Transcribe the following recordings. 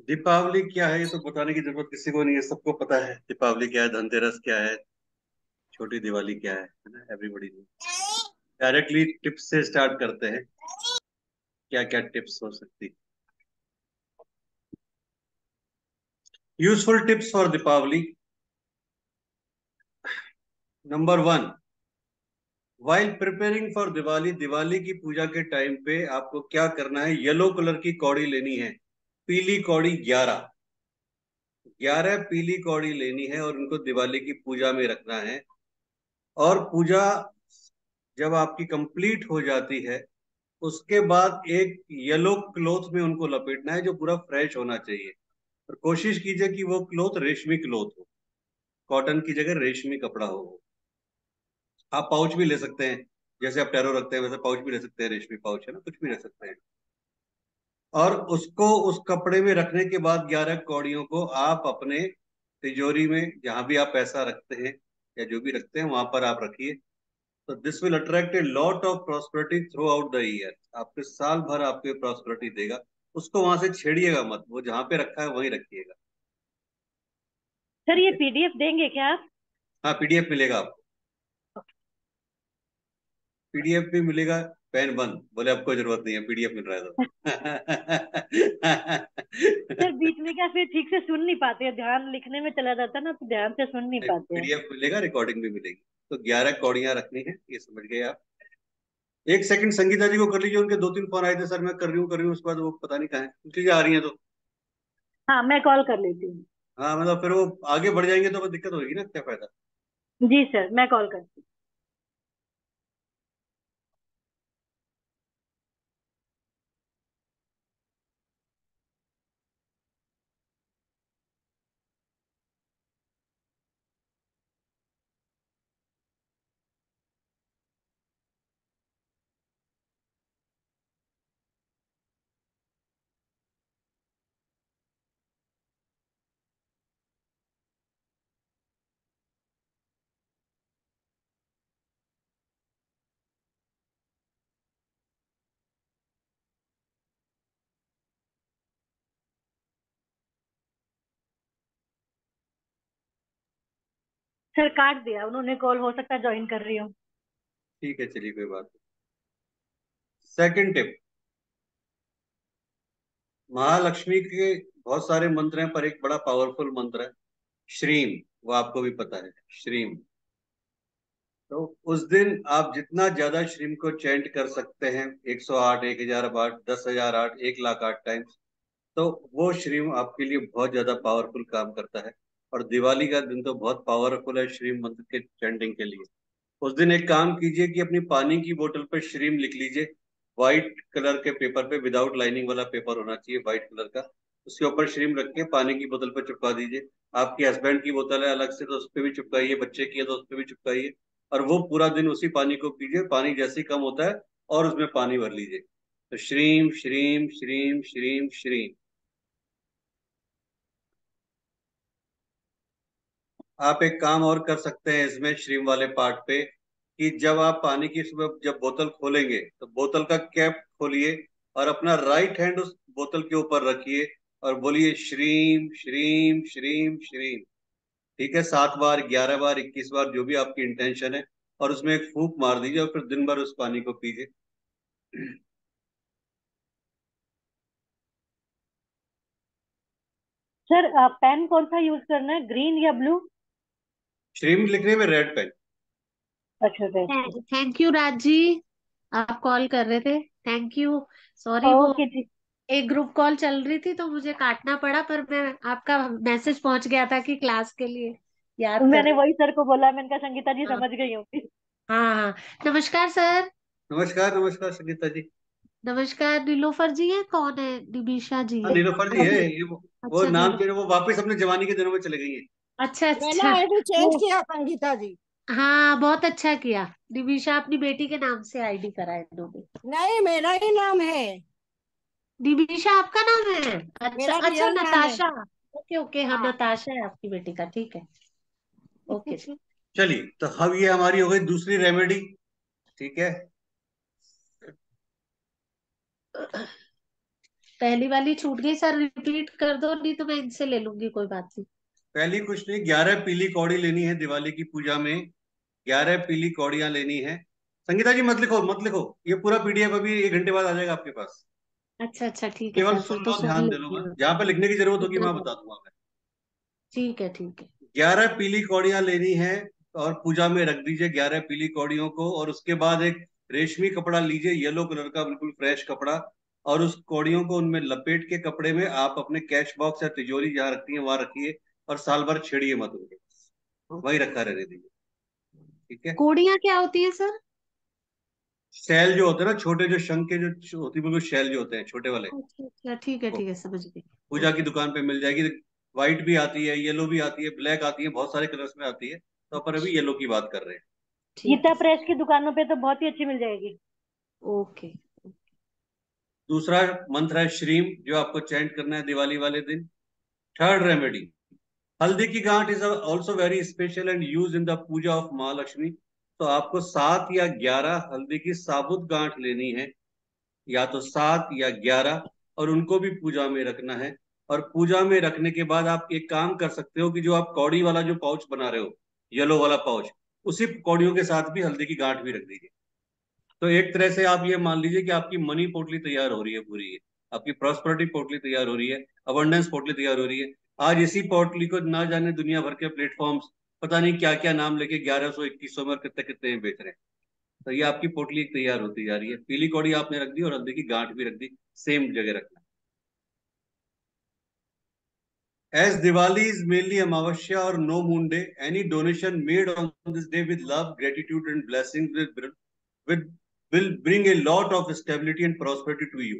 दीपावली क्या है ये तो बताने की जरूरत किसी को नहीं है, सबको पता है दीपावली क्या है, धनतेरस क्या है, छोटी दिवाली क्या है ना, एवरीबॉडी नो। डायरेक्टली टिप्स से स्टार्ट करते हैं, क्या क्या टिप्स हो सकती। Useful tips for Deepavali. Number one, while preparing for Diwali, Diwali की पूजा के टाइम पे आपको क्या करना है, येलो कलर की कौड़ी लेनी है, पीली कौड़ी 11, 11 पीली कौड़ी लेनी है और उनको दिवाली की पूजा में रखना है। और पूजा जब आपकी कंप्लीट हो जाती है उसके बाद एक येलो क्लॉथ में उनको लपेटना है जो पूरा फ्रेश होना चाहिए। और कोशिश कीजिए कि वो क्लॉथ रेशमी क्लॉथ हो, कॉटन की जगह रेशमी कपड़ा हो। आप पाउच भी ले सकते हैं, जैसे आप टैरो रखते हैं वैसे पाउच भी ले सकते हैं, रेशमी पाउच है ना, कुछ भी रख सकते हैं। और उसको उस कपड़े में रखने के बाद 11 कौड़ियों को आप अपने तिजोरी में जहां भी आप पैसा रखते हैं या जो भी रखते हैं वहां पर आप रखिए। तो this will attract a lot of prosperity through out the year, आपके साल भर आपको प्रॉस्पेरिटी देगा। उसको वहां से छेड़िएगा मत, वो जहां पे रखा है वहीं रखिएगा। सर ठीक ये है। पीडीएफ देंगे क्या आप? हाँ, पीडीएफ मिलेगा आपको, पीडीएफ भी मिलेगा। पेन बंद बोले, आपको जरूरत नहीं है, पीडीएफ मिल रहा है सर तो बीच में क्या फिर ठीक से सुन नहीं पाते हैं, ध्यान लिखने में चला जाता है ना तो ध्यान से सुन नहीं पाते हैं। पीडीएफ मिलेगा, रिकॉर्डिंग भी मिलेगी। तो 11 कौड़ियां रखनी है, ये समझ गए आप। एक सेकंड संगीता जी को कर लीजिए, उनके दो तीन फोन आए थे, सर मैं कर रही हूँ, उसके बाद वो पता नहीं कहाँ है, पूछ लीजिए आ रही है तो। हाँ मैं कॉल कर लेती हूँ। हाँ मतलब फिर वो आगे बढ़ जाएंगे तो फिर दिक्कत होगी ना, क्या फायदा। जी सर मैं कॉल करती हूँ। सर काट दिया उन्होंने कॉल, हो सकता है ज्वाइन कर रही हूँ। ठीक है, चलिए कोई बात नहीं। सेकंड टिप, महालक्ष्मी के बहुत सारे मंत्र हैं पर एक बड़ा पावरफुल मंत्र है, श्रीम। वो आपको भी पता है, श्रीम। तो उस दिन आप जितना ज्यादा श्रीम को चैंट कर सकते हैं, 108, 1008, 10,008, 1,08 टाइम्स, तो वो श्रीम आपके लिए बहुत ज्यादा पावरफुल काम करता है। और दिवाली का दिन तो बहुत पावरफुल है श्रीम मंत्र के चैंटिंग के लिए। उस दिन एक काम कीजिए कि अपनी पानी की बोतल पर श्रीम लिख लीजिए, व्हाइट कलर के पेपर पे, विदाउट लाइनिंग वाला पेपर होना चाहिए व्हाइट कलर का। उसके ऊपर श्रीम रख के पानी की बोतल पर चिपका दीजिए। आपके हस्बैंड की बोतल है अलग से तो उस पर भी चिपकाइए, बच्चे की है तो उस पर भी चिपकाइए। और वो पूरा दिन उसी पानी को पीजिए, पानी जैसे ही कम होता है और उसमें पानी भर लीजिए। तो श्रीम श्रीम श्रीम श्रीम श्रीम। आप एक काम और कर सकते हैं इसमें श्रीम वाले पार्ट पे, कि जब आप पानी की सुबह जब बोतल खोलेंगे तो बोतल का कैप खोलिए और अपना राइट हैंड उस बोतल के ऊपर रखिए और बोलिए श्रीम श्रीम श्रीम श्रीम। ठीक है, 7 बार, 11 बार, 21 बार, जो भी आपकी इंटेंशन है। और उसमें एक फूंक मार दीजिए और फिर दिन भर उस पानी को पीजिए। सर पेन कौन सा यूज करना है, ग्रीन या ब्लू? श्रीम लिखने में रेड पेन। अच्छा sir. Thank you Raj ji, आप कॉल कर रहे थे। Thank you. सॉरी, वो ओके जी। एक ग्रुप कॉल चल रही थी तो मुझे काटना पड़ा, पर मैं आपका मैसेज पहुंच गया था कि क्लास के लिए याद कर मैंने रहे। वही सर को बोला, मैंने कहा संगीता जी हाँ समझ गई होंगी। हाँ हाँ। नमस्कार सर। नमस्कार नमस्कार संगीता जी। नमस्कार, नीलोफर जी है, कौन है? निबिशा जी हाँ है? नीलोफर जी हाँ है जी। ये, वो अच्छा नाम नीलो। जो है वो वापस अपने जवानी के दिनों में चले गई है। अच्छा मैंने अच्छा। आईडी चेंज वो किया संगीता जी। हाँ, बहुत अच्छा किया। निबिशा अपनी बेटी के नाम से आईडी कराए इन्होंने। नहीं, मेरा ही नाम है। निबिशा आपका नाम है? अच्छा मेरा अच्छा, रियल नाम है। नताशा। ओके ओके, हाँ हाँ। नताशा है आपकी बेटी का, ठीक है। ओके। चलिए, तो अब ये हमारी हो गई दूसरी रेमेडी। ठीक है। पहली वाली छूट गई सर, रिपीट कर दो, नहीं तो मैं इनसे ले लूंगी, कोई बात नहीं। पहली कुछ नहीं, 11 पीली कौड़ी लेनी है दिवाली की पूजा में। 11 पीली कौड़ियां लेनी है। संगीता जी मत लिखो मत लिखो, ये पूरा पीडीएफ अभी 1 घंटे बाद आ जाएगा आपके पास। अच्छा अच्छा, ठीक है केवल सर, फिर सुन तो लो, सुन ध्यान दे लो लेती बस, हूँ। जहां पे लिखने की जरूरत होगी इतना वहां तो बता दूंगा मैं। ठीक है, ठीक है। 11 पीली कौड़ियां लेनी है और पूजा में रख दीजिए 11 पीली कौड़ियों को। और उसके बाद एक रेशमी कपड़ा लीजिए, येलो कलर का बिल्कुल फ्रेश कपड़ा, और उस कौड़ियों को उनमें लपेट के कपड़े में आप अपने कैश बॉक्स या तिजोरी जहां रखती है वहां रखिए, और साल भर छेड़िए मत उनको, वही रखा रहने दीजिए। ठीक है। कोड़ियाँ क्या होती है सर? शैल जो होते हैं ना, छोटे जो शंख के जो होती है बिल्कुल, शैल जो होते हैं छोटे वाले, अच्छा अच्छा, वो ठीक है, समझ गई। पूजा की ओके। दुकान पे मिल जाएगी। व्हाइट भी आती है, येलो भी आती है, ब्लैक आती है, बहुत सारे कलर्स में आती है, तो अपन अभी येलो की बात कर रहे हैं। ठीक गीता है प्रेस की दुकानों पे तो बहुत ही अच्छी मिल जाएगी। ओके। दूसरा मंत्र है श्रीम, जो आपको चैंट करना है दिवाली वाले दिन। थर्ड रेमेडी, हल्दी की गांठ is also very special and use in the puja of Mahalakshmi. तो आपको 7 या 11 हल्दी की साबुत गांठ लेनी है, या तो 7 या 11, और उनको भी पूजा में रखना है। और पूजा में रखने के बाद आप एक काम कर सकते हो कि जो आप कौड़ी वाला जो पाउच बना रहे हो, येलो वाला पाउच, उसी कौड़ियों के साथ भी हल्दी की गांठ भी रख दीजिए। तो एक तरह से आप ये मान लीजिए कि आपकी मनी पोटली तैयार हो रही है पूरी, ये आपकी प्रॉस्पेरिटी पोटली तैयार हो रही है, अबंडेंस पोटली तैयार हो रही है। आज इसी पोटली को ना जाने दुनिया भर के प्लेटफॉर्म्स पता नहीं क्या क्या नाम लेके 1100 2100 में कितने कितने में बेच रहे हैं। तो ये आपकी पोटली तैयार होती जा रही है। पीली कौड़ी आपने रख दी और हल्दी की गांठ भी रख दी, सेम जगह रखना। As Diwali is mainly Amavasya or no moon day, any donation made on this day with love, gratitude, and blessings with, will bring a lot of stability and prosperity to you.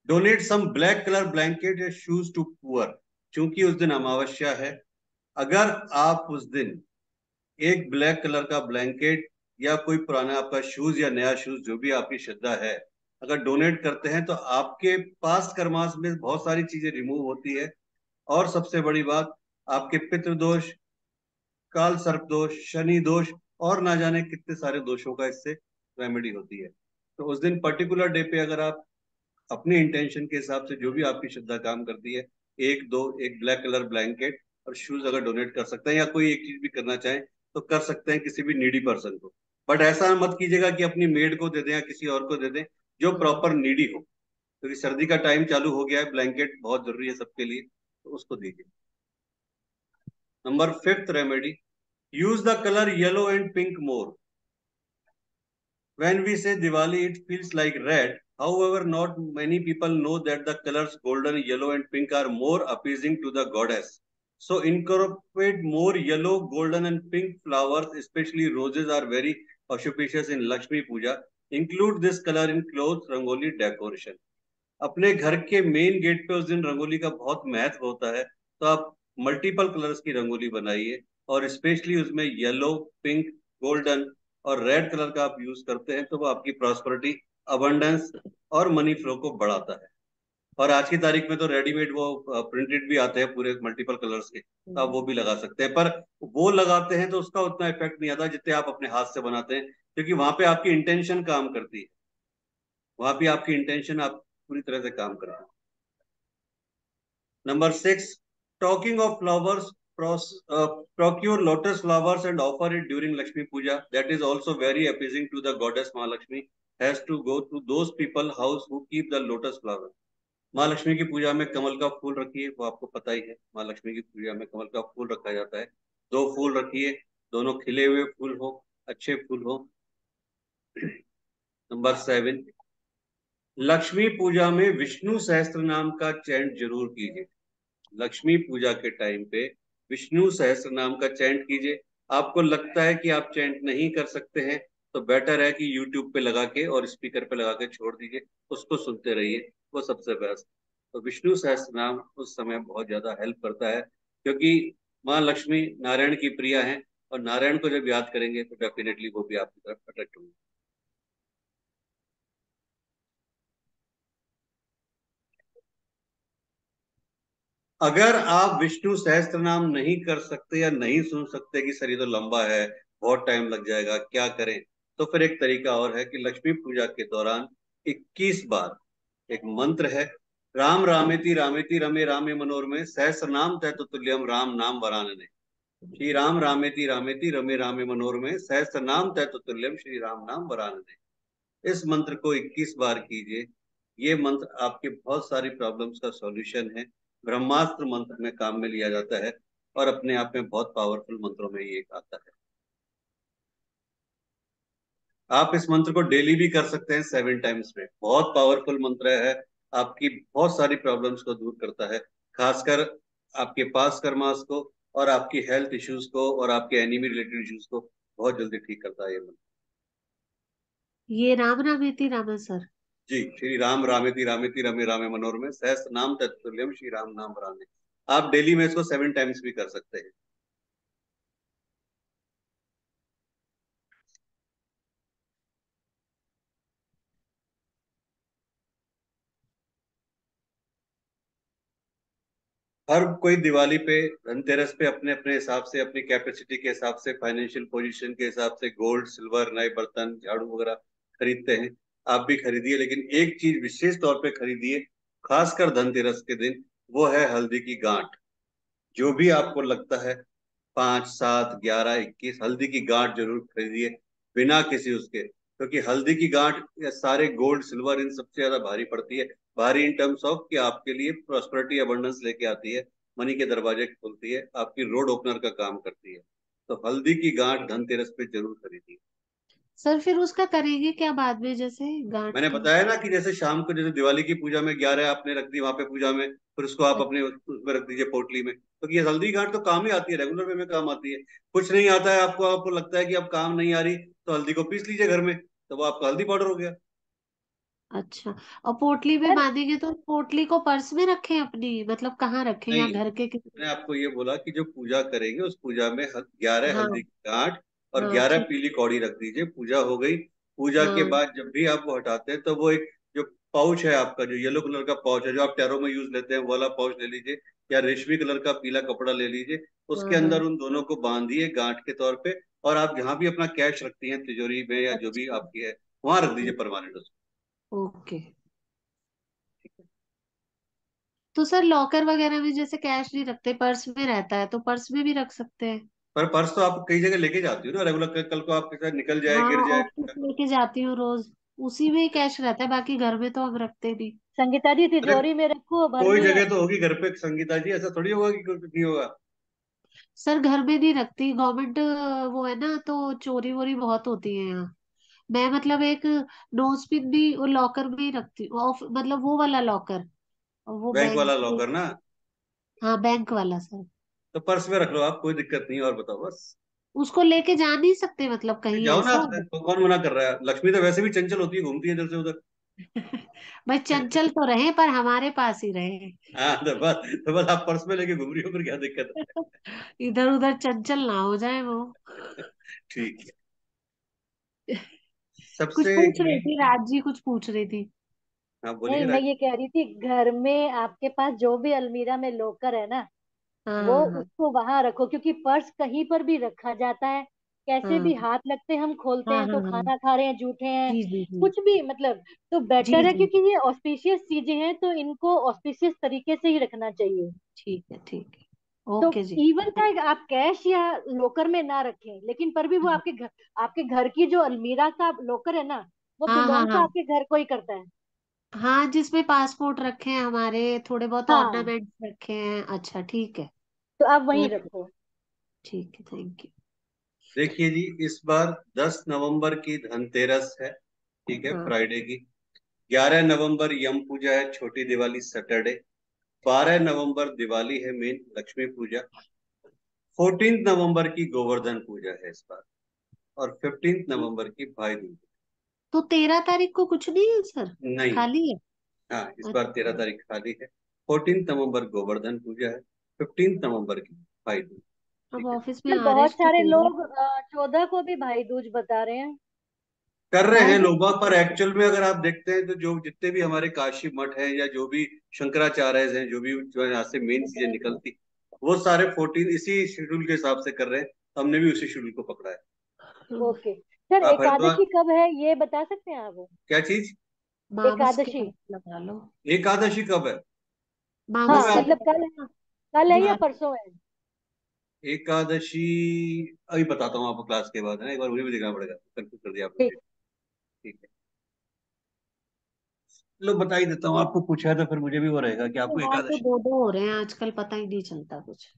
Donate some black color blanket या shoes to poor. क्योंकि उस दिन अमावस्या है, अगर आप उस दिन एक ब्लैक कलर का ब्लैंकेट या कोई पुराना आपका शूज या नया शूज, जो भी आपकी श्रद्धा है, अगर डोनेट करते हैं तो आपके पास्ट कर्मास में बहुत सारी चीजें रिमूव होती है। और सबसे बड़ी बात, आपके पितृदोष, काल सर्प दोष, शनि दोष, और ना जाने कितने सारे दोषों का इससे रेमेडी होती है। तो उस दिन पर्टिकुलर डे पे अगर आप अपने इंटेंशन के हिसाब से जो भी आपकी श्रद्धा काम करती है, एक ब्लैक कलर ब्लैंकेट और शूज अगर डोनेट कर सकते हैं, या कोई एक चीज भी करना चाहें तो कर सकते हैं किसी भी नीडी पर्सन को। बट ऐसा मत कीजिएगा कि अपनी मेड को दे दें या किसी और को दे दें जो प्रॉपर नीडी हो, क्योंकि सर्दी का टाइम चालू हो गया है, ब्लैंकेट बहुत जरूरी है सबके लिए, तो उसको दीजिए। Number fifth remedy, use the colour yellow and pink more. When we say Diwali, it feels like red. However, not many people know that the colors golden, yellow, and pink are more appeasing to the goddess. So, incorporate more yellow, golden, and pink flowers, especially roses, are very auspicious in Lakshmi Puja. Include this color in clothes, rangoli decoration. अपने घर के main gate पे उस दिन रंगोली का बहुत महत्व होता है, तो आप मल्टीपल कलर्स की रंगोली बनाइए, और स्पेशली उसमें येलो, पिंक, गोल्डन और रेड कलर का आप यूज करते हैं तो वो आपकी प्रॉस्पेरिटी, अबंडेंस और मनी फ्लो को बढ़ाता है। और आज की तारीख में तो रेडीमेड वो प्रिंटेड भी आते हैं पूरे मल्टीपल कलर्स के, तो आप वो भी लगा सकते हैं। पर वो लगाते हैं तो उसका उतना इफेक्ट नहीं आता जितने आप अपने हाथ से बनाते हैं, क्योंकि वहां पे आपकी इंटेंशन काम करती है, वहां भी आपकी इंटेंशन आप पूरी तरह से काम करते हैं। Number 6, talking of flowers, procure lotus flowers and offer it during Lakshmi Puja. That is also very appeasing to the goddess Mahalakshmi. Has to go to those people house who keep the lotus flower. माँ लक्ष्मी की पूजा में कमल का फूल रखिए, वो आपको पता ही है, माँ लक्ष्मी की पूजा में कमल का फूल रखा जाता है। 2 फूल रखिए, दोनों खिले हुए फूल हो, अच्छे फूल हो। नंबर 7, लक्ष्मी पूजा में विष्णु सहस्त्र नाम का चैंट जरूर कीजिए। लक्ष्मी पूजा के टाइम पे विष्णु सहस्त्र नाम का चैंट कीजिए। आपको लगता है कि आप चैंट नहीं कर सकते हैं, तो बेटर है कि यूट्यूब पे लगा के और स्पीकर पे लगा के छोड़ दीजिए, उसको सुनते रहिए, वो सबसे बेस्ट। तो विष्णु सहस्त्र नाम उस समय बहुत ज्यादा हेल्प करता है, क्योंकि माँ लक्ष्मी नारायण की प्रिया हैं, और नारायण को जब याद करेंगे तो डेफिनेटली वो भी आपकी तरफ अट्रैक्ट होंगे। अगर आप विष्णु सहस्त्र नाम नहीं कर सकते या नहीं सुन सकते कि सर ये तो लंबा है, बहुत टाइम लग जाएगा, क्या करें, तो फिर एक तरीका और है कि लक्ष्मी पूजा के दौरान 21 बार एक मंत्र है, राम रामेति रामेति रमे रामे मनोरमे सहस्रनाम तैतुल्यम राम नाम वरानने। श्री राम रामेति रामेति रमे रामे मनोरमे सहस्रनाम तैतुल्यम श्री राम नाम वरानने। इस मंत्र को 21 बार कीजिए। ये मंत्र आपके बहुत सारी प्रॉब्लम्स का सॉल्यूशन है। ब्रह्मास्त्र मंत्र में काम में लिया जाता है और अपने आप में बहुत पावरफुल मंत्रों में ये एक आता है। आप इस मंत्र को डेली भी कर सकते हैं 7 टाइम्स में। बहुत पावरफुल मंत्र है, आपकी बहुत सारी प्रॉब्लम्स को दूर करता है, खासकर आपके पास कर्मास को और आपकी हेल्थ इश्यूज को और आपके एनिमी रिलेटेड इश्यूज को बहुत जल्दी ठीक करता है ये मंत्र। ये राम रामेति रामा सर। जी, श्री राम रामेति रामेति रमे रामे मनोरमे सहस्त्र नाम तत्तुल्यम श्री राम नाम वरानने। आप डेली में इसको 7 टाइम्स भी कर सकते हैं। हर कोई दिवाली पे, धनतेरस पे अपने अपने हिसाब से, अपनी कैपेसिटी के हिसाब से, फाइनेंशियल पोजीशन के हिसाब से गोल्ड, सिल्वर, नए बर्तन, झाड़ू वगैरह खरीदते हैं। आप भी खरीदिए, लेकिन एक चीज विशेष तौर पे खरीदिए, खासकर धनतेरस के दिन, वो है हल्दी की गांठ। जो भी आपको लगता है 5, 7, 11, 21 हल्दी की गांठ जरूर खरीदिए, बिना किसी उसके, क्योंकि हल्दी की गांठ या सारे गोल्ड सिल्वर इन सबसे ज्यादा भारी पड़ती है। भारी इन टर्म्स ऑफ कि आपके लिए प्रॉस्पेरिटी अबंडेंस लेके आती है, मनी के दरवाजे खोलती है, आपकी रोड ओपनर का काम करती है। तो हल्दी की गांठ धनतेरस पे जरूर खरीदिए। सर फिर उसका करेंगे क्या बाद में, जैसे गांठ मैंने का? बताया ना कि जैसे शाम को, जैसे दिवाली की पूजा में 11 आपने रख दी वहां पे पूजा में, फिर उसको आप अपने उसमें रख दीजिए पोटली में। तो ये हल्दी गांठ तो काम ही आती है, रेगुलर वे में काम आती है। कुछ नहीं आता है आपको, आपको लगता है कि अब काम नहीं आ रही, तो हल्दी को पीस लीजिए घर में, तो वो आपका हल्दी पाउडर हो गया। अच्छा। और पोटली में सर बांधेंगे तो पोटली को पर्स में रखें अपनी, मतलब कहाँ रखें, या नहीं, घर के किसी? मैंने आपको ये बोला कि जो पूजा करेंगे उस पूजा में 11 हाँ। हल्दी की गांठ और हाँ 11 ठीक। पीली कौड़ी रख दीजिए। पूजा हो गई। पूजा के हाँ बाद जब भी आप वो हटाते हैं, तो वो एक जो पाउच है आपका, जो येलो कलर का पाउच है जो आप टैरो में यूज लेते हैं, वो वाला पाउच ले लीजिए, या रेशमी कलर का पीला कपड़ा ले लीजिए। उसके हाँ हाँ। अंदर उन दोनों को बांधिए गांठ के तौर पे, और आप जहां भी अपना कैश रखती हैं, तिजोरी में या जो भी अच्छा। आपकी है, वहां रख दीजिए परमानेंट उसको। ओके। तो सर लॉकर वगैरह में जैसे कैश नहीं रखते, पर्स में रहता है, तो पर्स में भी रख सकते हैं? पर पर्स तो आप कई जगह लेके जाती हो ना रेगुलर, कल को आपके साथ निकल जाए, हाँ गिर जाए। ऑफिस लेके जाती हूँ रोज, उसी में ही कैश रहता है, बाकी घर में तो हम रखते नहीं। संगीता जी अरे तिजोरी में रखो, कोई भरनी है। जगह तो होगी घर पे संगीता जी, ऐसा थोड़ी होगा कि कुछ नहीं होगा। सर घर में नहीं रखती, गवर्नमेंट वो है ना, तो चोरी वोरी बहुत होती है यहाँ। मैं मतलब एक नोज पिन भी वो लॉकर में ही रखती हूँ, मतलब वो वाला लॉकर, वो बैंक बैंक वाला के। लॉकर ना? हाँ बैंक वाला सर। तो पर्स में रख लो आप, कोई दिक्कत नहीं है, और बताओ बस। उसको लेके जा नहीं सकते मतलब नहीं, कहीं जाओ ना, ऐसा? तो कौन मना कर रहा है? लक्ष्मी तो वैसे भी चंचल होती है, घूमती है इधर से उधर। भाई चंचल तो रहे पर हमारे पास ही रहे। हाँ, तो बस आप पर्स में लेके घूम रही हो, फिर क्या दिक्कत इधर उधर चंचल ना हो जाए वो। है? ठीक है। कुछ सबसे पूछ रही मेन थी, चीज। राज जी कुछ पूछ रही थी। हाँ बोलिए नहीं, मैं राज। ये कह रही थी, घर में आपके पास जो भी अलमीरा में लॉकर है ना, हाँ वो हाँ उसको वहां रखो, क्योंकि पर्स कहीं पर भी रखा जाता है। कैसे हाँ भी हाथ लगते हैं, हम खोलते हाँ हैं हाँ तो हाँ हाँ। खाना खा रहे हैं, जूठे हैं, जी जी जी। कुछ भी मतलब। तो जी बेटर है, जी क्योंकि ये ऑस्पिशियस चीजें हैं, तो इनको ऑस्पिशियस तरीके से ही रखना चाहिए। ठीक है ठीक है। तो ओके जी। इवन चाहे आप कैश या लॉकर में ना रखें, लेकिन पर भी वो हाँ आपके घर की जो अलमीरा का लॉकर है ना, वो हाँ हाँ बिलोंग तो हाँ। आपके घर को ही करता है। हाँ जिसमें पासपोर्ट रखे हैं हमारे, थोड़े बहुत हाँ, ऑर्नामेंट्स रखे हैं। अच्छा ठीक है। तो आप वहीं ओके। रखो। ठीक है, थैंक यू। देखिए जी, इस बार 10 नवंबर की धनतेरस है, ठीक है, हाँ फ्राइडे की। 11 नवंबर यम पूजा है, छोटी दिवाली सैटरडे। 12 नवंबर दिवाली है मेन, लक्ष्मी पूजा। 14 नवंबर की गोवर्धन पूजा है इस बार, और 15 नवंबर की भाई दूज। तो 13 तारीख को कुछ नहीं है सर? नहीं। खाली है? हाँ, इस बार अच्छा। 13 तारीख खाली है। 14 नवंबर गोवर्धन पूजा है, 15 नवंबर की भाई दूज। अब ठीक है, ऑफिस में सर आ रहे बहुत हैं तो सारे होगा। लोग 14 को भी भाई दूज बता रहे हैं। कर रहे भाई हैं दूज लोग बाग, पर एक्चुअल में अगर आप देखते हैं तो जो जितने भी हमारे काशी मठ हैं या जो भी शंकराचार्य हैं, जो भी जो यहाँ से मेन चीजें निकलती, वो सारे 14 इसी शेड्यूल के हिसाब से कर रहे हैं। तो हमने भी उसी शेड्यूल को पकड़ा है। हम्म। ओके सर, आप हरिद्वार। एकादशी कब है ये बता सकते हैं आप? क्या चीज? मामस के एकादशी। बाद लगा लो। एकादशी कब है? वो मामस मैं हाँ के मतलब कल है, कल है या बाद। परसों है। एकादशी अभी बताता हूँ आपको क्लास के बाद, है ना, एक बार मुझे भी देखना पड़ेगा, कंफ्यूज कर दिया आपने ठीक। मुझे। ठीक है, चलो बता ही देता हूँ, आपको पूछा है तो फिर मुझे भी वो रहेगा कि आपको त्योहार तो एकादशी। दो दो हो रहे हैं आजकल, पता ही नहीं चलता कुछ।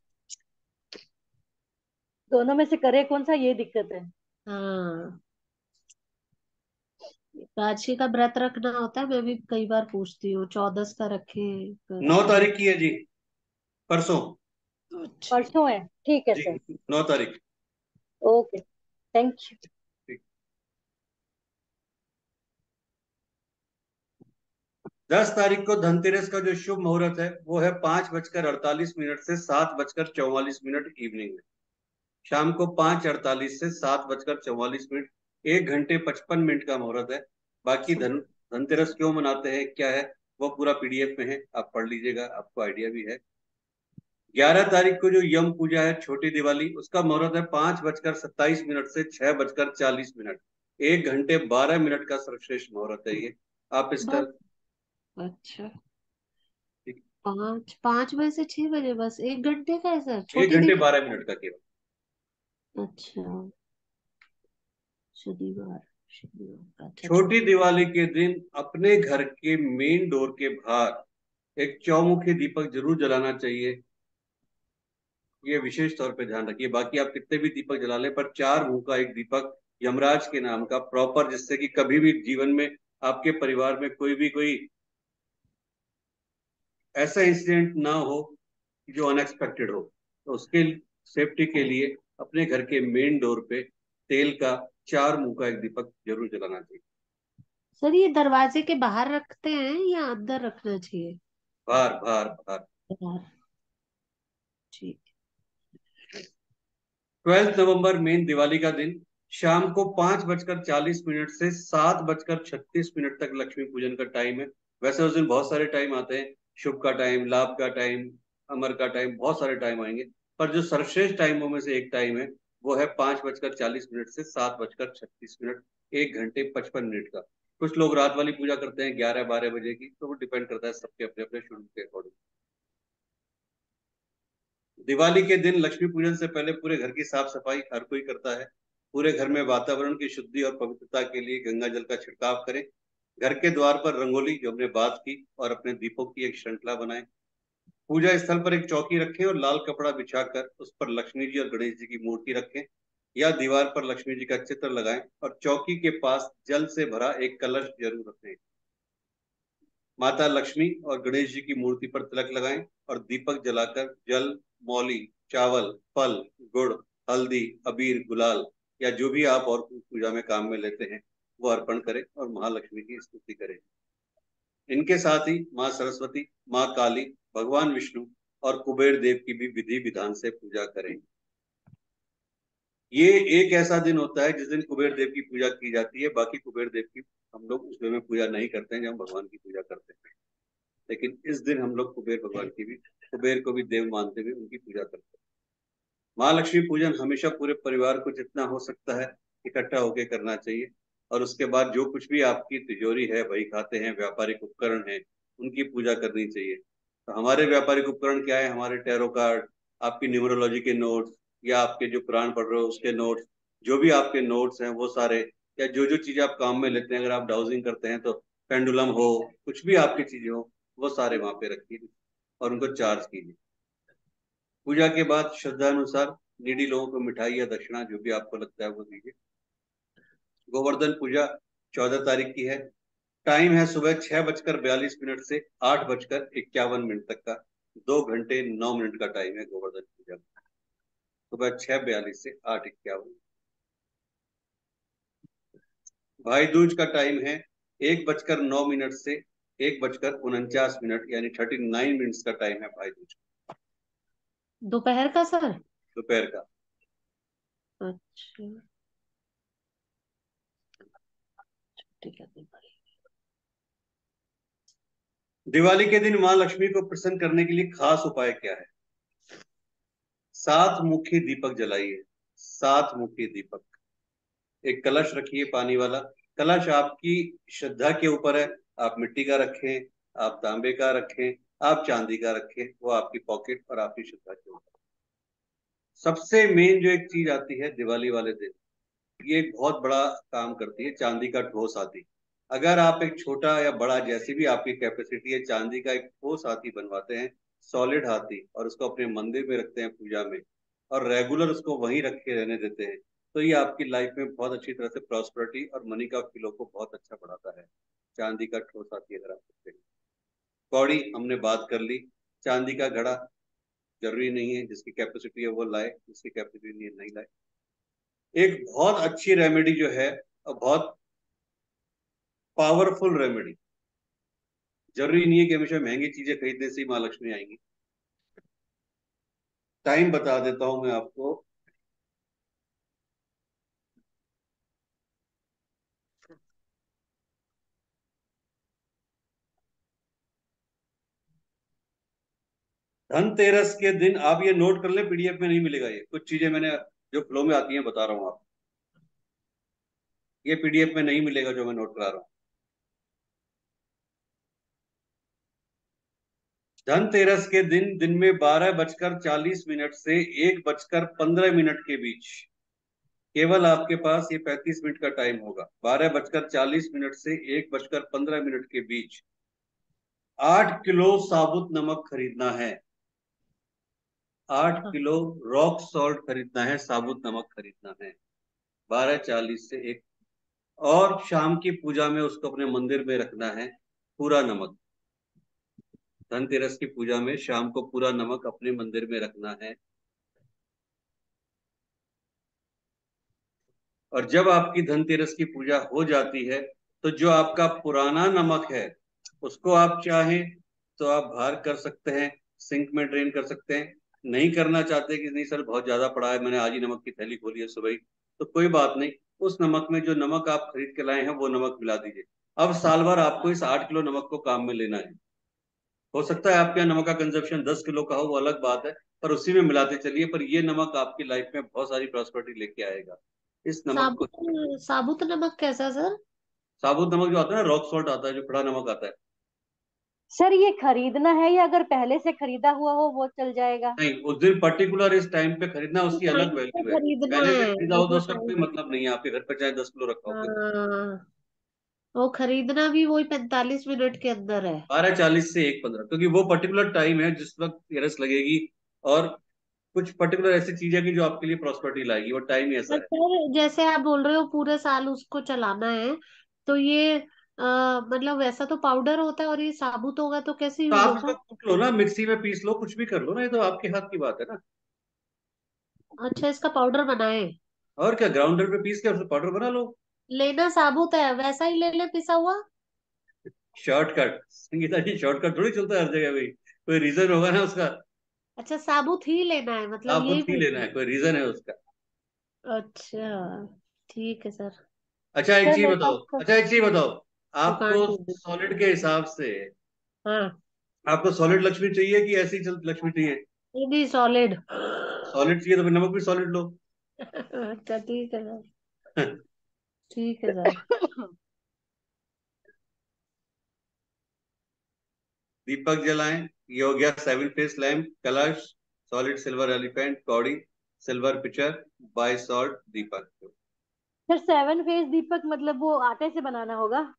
दोनों में से करे कौन सा, ये दिक्कत है। हाँ, एकादशी का व्रत रखना होता है, मैं भी कई बार पूछती हूँ, 14 का रखे। 9 तारीख की है जी, परसों। अच्छा। परसों है, ठीक है जी, सर। 9 तारीख। Okay, thank you. ठीक। 10 तारीख को धनतेरस का जो शुभ मुहूर्त है वो है 5:48 से 7:44 इवनिंग में। शाम को 5:48 से 7:44, 1 घंटे 55 मिनट का मुहूर्त है। बाकी धनतेरस क्यों मनाते हैं, क्या है, वो पूरा पीडीएफ में है, आप पढ़ लीजिएगा, आपको आइडिया भी है। 11 तारीख को जो यम पूजा है, छोटी दिवाली, उसका मुहूर्त है 5:27 से 6:40। 1 घंटे 12 मिनट का सर्वश्रेष्ठ मुहूर्त है ये। आप इसका बस। अच्छा। 5 5 बजे से 6 बजे, बस 1 घंटे का है सर, एक छोटी घंटे दीवार। 12 मिनट का केवल। अच्छा। शनिवार, शनिवार का, अच्छा छोटी छोटी। दिवाली के दिन अपने घर के मेन डोर के बाहर एक चौमुखी दीपक जरूर जलाना चाहिए। ये विशेष तौर पे ध्यान रखिए, बाकी आप कितने भी दीपक जला लें, पर 4 मुंह का एक दीपक यमराज के नाम का प्रॉपर, जिससे कि कभी भी जीवन में आपके परिवार में कोई ऐसा इंसिडेंट ना हो जो अनएक्सपेक्टेड हो। तो उसके सेफ्टी के लिए अपने घर के मेन डोर पे तेल का 4 मुंह का एक दीपक जरूर जलाना चाहिए। सर ये दरवाजे के बाहर रखते हैं या अंदर रखना चाहिए? बाहर बाहर बाहर। बाहर। ठीक। 12 नवंबर मेन दिवाली का दिन, शाम को 5:40 से 7:36 तक लक्ष्मी पूजन का टाइम है। वैसे उस दिन बहुत सारे टाइम आते हैं, शुभ का टाइम, लाभ का टाइम, अमर का टाइम, बहुत सारे टाइम आएंगे। पर जो सर्वश्रेष्ठ टाइमों में से एक टाइम है वो है 5:40 से 7:36, 1 घंटे 55 मिनट का। कुछ लोग रात वाली पूजा करते हैं 11-12 बजे की, तो वो डिपेंड करता है सबके अपने अपने शेड्यूल के अकॉर्डिंग। दिवाली के दिन लक्ष्मी पूजन से पहले पूरे घर की साफ सफाई हर कोई करता है। पूरे घर में वातावरण की शुद्धि और पवित्रता के लिए गंगा जल का छिड़काव करें। घर के द्वार पर रंगोली, जो हमने बात की, और अपने दीपों की एक श्रृंखला बनाएं। पूजा स्थल पर एक चौकी रखें और लाल कपड़ा बिछाकर उस पर लक्ष्मी जी और गणेश जी की मूर्ति रखें, या दीवार पर लक्ष्मी जी का चित्र लगाएं और चौकी के पास जल से भरा एक कलश जरूर रखें। माता लक्ष्मी और गणेश जी की मूर्ति पर तिलक लगाएं और दीपक जलाकर जल, मौली, चावल, फल, गुड़, हल्दी, अबीर, गुलाल, या जो भी आप और पूजा में काम में लेते हैं वो अर्पण करें और महालक्ष्मी की स्तुति करें। इनके साथ ही माँ सरस्वती, माँ काली, भगवान विष्णु और कुबेर देव की भी विधि विधान से पूजा करें। ये एक ऐसा दिन होता है जिस दिन कुबेर देव की पूजा की जाती है। बाकी कुबेर देव की हम लोग उस वे में पूजा नहीं करते हैं जब हम भगवान की पूजा करते हैं, लेकिन इस दिन हम लोग कुबेर भगवान की भी, कुबेर को भी देव मानते हुए उनकी पूजा करते हैं। महालक्ष्मी पूजन हमेशा पूरे परिवार को जितना हो सकता है इकट्ठा होकर करना चाहिए। और उसके बाद जो कुछ भी आपकी तिजोरी है, बही खाते हैं, व्यापारिक उपकरण है, उनकी पूजा करनी चाहिए। तो हमारे व्यापारिक उपकरण क्या है? हमारे टैरो कार्ड, आपकी न्यूमरोलॉजी के नोट्स, या आपके जो पुराण पढ़ रहे हो उसके नोट्स, जो भी आपके नोट्स हैं वो सारे, या जो जो चीजें आप काम में लेते हैं, अगर आप डाउजिंग करते हैं तो पेंडुलम हो, कुछ भी आपकी चीजें हो, वो सारे वहां पे रखिए और उनको चार्ज कीजिए। पूजा के बाद श्रद्धा अनुसार नीडी लोगों को मिठाई या दक्षिणा जो भी आपको लगता है वो दीजिए। गोवर्धन पूजा 14 तारीख की है। टाइम है सुबह 6:42 से 8:51 तक का। 2 घंटे 9 मिनट का टाइम है गोवर्धन पूजा का। सुबह 6:42 से 8:51। भाई दूज का टाइम है 1:09 से 1:49, यानी 39 मिनट्स का टाइम है भाई दूज दोपहर का सर? दोपहर का। अच्छा। ठीक है। दिवाली के दिन माँ लक्ष्मी को प्रसन्न करने के लिए खास उपाय क्या है? 7 मुखी दीपक जलाइए। 7 मुखी दीपक। एक कलश रखिए पानी वाला। कलश आपकी श्रद्धा के ऊपर है, आप मिट्टी का रखें, आप तांबे का रखें, आप चांदी का रखें, वो आपकी पॉकेट और आपकी श्रद्धा के ऊपर। सबसे मेन जो एक चीज आती है दिवाली वाले दिन, ये एक बहुत बड़ा काम करती है, चांदी का ठोस हाथी। अगर आप एक छोटा या बड़ा जैसी भी आपकी कैपेसिटी है, चांदी का एक ठोस हाथी बनवाते हैं, सॉलिड हाथी, और उसको अपने मंदिर में रखते हैं पूजा में, और रेगुलर उसको वहीं रखे रहने देते हैं, तो ये आपकी लाइफ में बहुत अच्छी तरह से प्रॉस्पेरिटी और मनी का फ्लो को बहुत अच्छा बढ़ाता है। चांदी का ठोस हाथी अगर आप रखते हैं। कौड़ी हमने बात कर ली। चांदी का घड़ा जरूरी नहीं है, जिसकी कैपेसिटी है वो लाए, जिसकी कैपेसिटी नहीं है नहीं लाए। एक बहुत अच्छी रेमेडी जो है, और बहुत पावरफुल रेमेडी, जरूरी नहीं है कि हमेशा महंगी चीजें खरीदने से ही माँ लक्ष्मी आएंगी। टाइम बता देता हूं मैं आपको। धनतेरस के दिन, आप ये नोट कर ले, पीडीएफ में नहीं मिलेगा, ये कुछ चीजें मैंने जो फ्लो में आती हैं बता रहा हूँ आप, ये पीडीएफ में नहीं मिलेगा जो मैं नोट करा रहा हूँ। धनतेरस के दिन दिन में 12:40 से 1:15 के बीच केवल आपके पास ये 35 मिनट का टाइम होगा। 12:40 से 1:15 के बीच 8 किलो साबुत नमक खरीदना है। 8 किलो रॉक सॉल्ट खरीदना है, साबुत नमक खरीदना है। 12:40 से 1, और शाम की पूजा में उसको अपने मंदिर में रखना है, पूरा नमक। धनतेरस की पूजा में शाम को पूरा नमक अपने मंदिर में रखना है। और जब आपकी धनतेरस की पूजा हो जाती है, तो जो आपका पुराना नमक है उसको आप चाहें तो आप बाहर कर सकते हैं, सिंक में ड्रेन कर सकते हैं। नहीं करना चाहते कि नहीं सर बहुत ज्यादा पड़ा है, मैंने आज ही नमक की थैली खोली है सुबह ही, तो कोई बात नहीं, उस नमक में जो नमक आप खरीद के लाए हैं वो नमक मिला दीजिए। अब साल भर आपको इस 8 किलो नमक को काम में लेना है। हो सकता है आपके यहाँ नमक का कंजप्शन 10 किलो का हो, वो अलग बात है, पर उसी में मिलाते चलिए। पर ये नमक आपकी लाइफ में बहुत सारी प्रॉस्पेरिटी लेके आएगा। इस नमक को, साबुत साबुत नमक कैसा सर? साबुत नमक जो आता है ना, रॉक सॉल्ट आता है, जो खड़ा नमक आता है। सर ये खरीदना है या अगर पहले से खरीदा हुआ हो वो चल जाएगा? नहीं, उस दिन पर्टिकुलर इस टाइम पे खरीदना, उसकी अलग टाइम से वैल्यू है। खरीदना पहले से है खरीदा वो हो तो जो उसका कोई टाइम। मतलब नहीं है, आपके घर पे चाहे 10 किलो रखा हो, कोई मतलब। हाँ, वो खरीदना भी वही 45 मिनट के अंदर है। 12:40 से 1:15, क्योंकि वो पर्टिकुलर टाइम है जिस वक्त तेरस लगेगी, और कुछ पर्टिकुलर ऐसी चीज है कि जो आपके लिए प्रॉस्पेरिटी लाएगी, वो टाइम ही ऐसा पर है। सर जैसे आप बोल रहे हो पूरे साल उसको चलाना है, तो ये मतलब वैसा तो पाउडर होता है और ये साबुत होगा तो कैसे तो यूज आप होगा? इसको कूट लो ना, मिक्सी में पीस लो, कुछ भी कर लो ना, ये तो आपके हाथ की बात है ना। अच्छा, इसका पाउडर बनाए? और क्या, ग्राउंडर पे पीस के उसको पाउडर बना लो। लेना साबुत है, वैसा ही ले ले पिसा हुआ। शॉर्टकट संगीता जी, शॉर्टकट थोड़ी चलता है हर जगह भाई, कोई रीजन होगा ना उसका। अच्छा, साबुत ही लेना है मतलब, आप यही खुद ही पूछ लेना रही है, कोई रीजन है उसका। हूँ। अच्छा, ठीक है सर। अच्छा एक सर चीज मेरे बताओ, पास तो अच्छा एक चीज बताओ, दुकान आपको ढूंढ रही सॉलिड के हिसाब से, हाँ। आपको सॉलिड लक्ष्मी चाहिए कि ऐसी लक्ष्मी चाहिए? ये भी सॉलिड। सॉलिड चाहिए तो फिर नमक भी सॉलिड लो। अच्छा ठीक है सर, ठीक है सर। दीपक जलाएं। ये हो गया 7 फेस लैम्प, कलश, सॉलिड सिल्वर एलिफेंट, कौड़ी, सिल्वर पिचर, बाय सॉल्ट दीपक। सर 7 फेस दीपक मतलब वो आटे से बनाना होगा?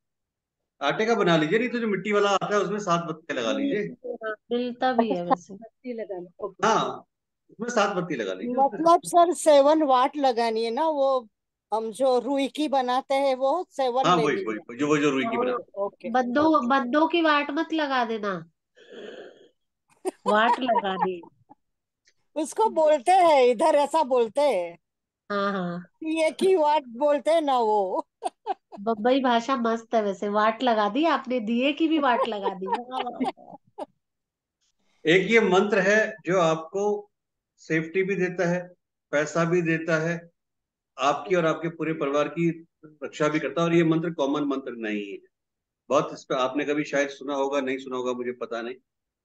आटे का बना लीजिए, नहीं तो जो मिट्टी वाला आता है उसमें 7 बत्तियां लगा लीजिए। हाँ, मिलता भी अच्छा, है सात वैसे। बत्ती लगाना, ओके। हाँ, उसमें 7 बत्ती लगा लीजिए उसमें। मतलब सर 7 वाट लगानी है ना वो? हम जो रुई की बनाते हैं वो 7 हाँ वही लेनी वही है? वही, जो रुई की और बनाते ओके बंदों ओके। बंदों की वाट मत लगा देना, वाट लगा दी। उसको बोलते हैं इधर, ऐसा बोलते हैं। हाँ हाँ, ये की वाट बोलते हैं ना वो। बम्बई भाषा मस्त है वैसे। वाट लगा दी आपने, दिए की भी वाट लगा दी, वाह वाह वाह। हैं। एक ये मंत्र है जो आपको सेफ्टी भी देता है, पैसा भी देता है, आपकी और आपके पूरे परिवार की रक्षा भी करता है, और ये मंत्र कॉमन मंत्र नहीं है। बहुत इस पे आपने कभी शायद सुना होगा, नहीं सुना होगा मुझे पता नहीं,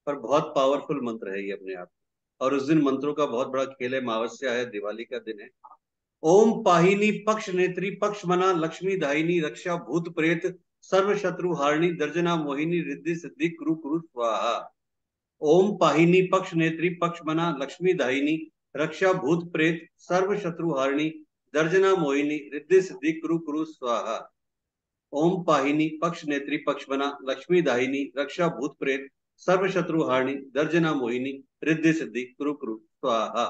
पर बहुत पावरफुल मंत्र है ये अपने आप। और उस दिन मंत्रों का बहुत बड़ा खेल है, अमावस्या है, दिवाली का दिन है। ओम पाहिनी पक्ष नेत्री पक्ष मना लक्ष्मी दाहिनी रक्षा भूत प्रेत सर्व शत्रु हारिणी दर्जना मोहिनी रिद्धि सिद्धि कुरु कुरु स्वाहा। ओम पाहिनी पक्ष नेत्री पक्ष बना लक्ष्मी दाहिनी रक्षा भूत प्रेत सर्व शत्रु हारिणी दर्जना मोहिनी रिद्धि सिद्धि कुरु कुरु स्वाहा। ओम पाहिनी पक्ष नेत्री पक्ष बना लक्ष्मी दाहिनी रक्षा भूत प्रेत सर्व शत्रु हारिणी दर्जना मोहिनी रिद्धि सिद्धि कुरु कुरु स्वाहा।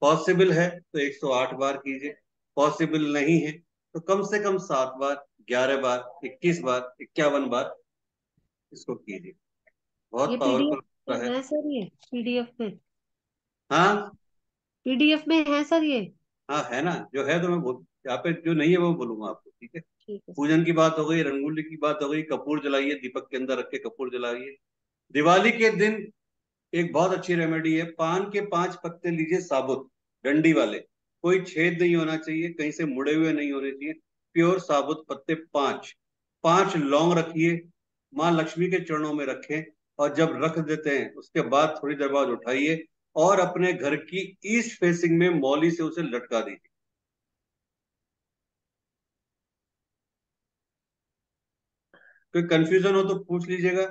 पॉसिबल है तो 108 बार कीजिए, पॉसिबल नहीं है तो कम से कम 7 बार, 11 बार, 21 बार, 51 बार इसको कीजिए। बहुत ये पावरफुल पीडीएफ है। है सर, ये पीडीएफ में, हाँ पीडीएफ में है सर ये? हाँ है ना, जो है तो मैं बोल, यहाँ पे जो नहीं है वो बोलूंगा आपको, ठीक है। ठीक है। पूजन की बात हो गई, रंगोली की बात हो गई, कपूर जलाइए, दीपक के अंदर रख के कपूर जलाइए। दिवाली के दिन एक बहुत अच्छी रेमेडी है, पान के 5 पत्ते लीजिए साबुत, डंडी वाले, कोई छेद नहीं होना चाहिए, कहीं से मुड़े हुए नहीं होने चाहिए, प्योर साबुत पत्ते 5। 5 लौंग रखिए, माँ लक्ष्मी के चरणों में रखें, और जब रख देते हैं उसके बाद थोड़ी देर बाद उठाइए और अपने घर की ईस्ट फेसिंग में मौली से उसे लटका दीजिए। कोई कंफ्यूजन हो तो पूछ लीजिएगा।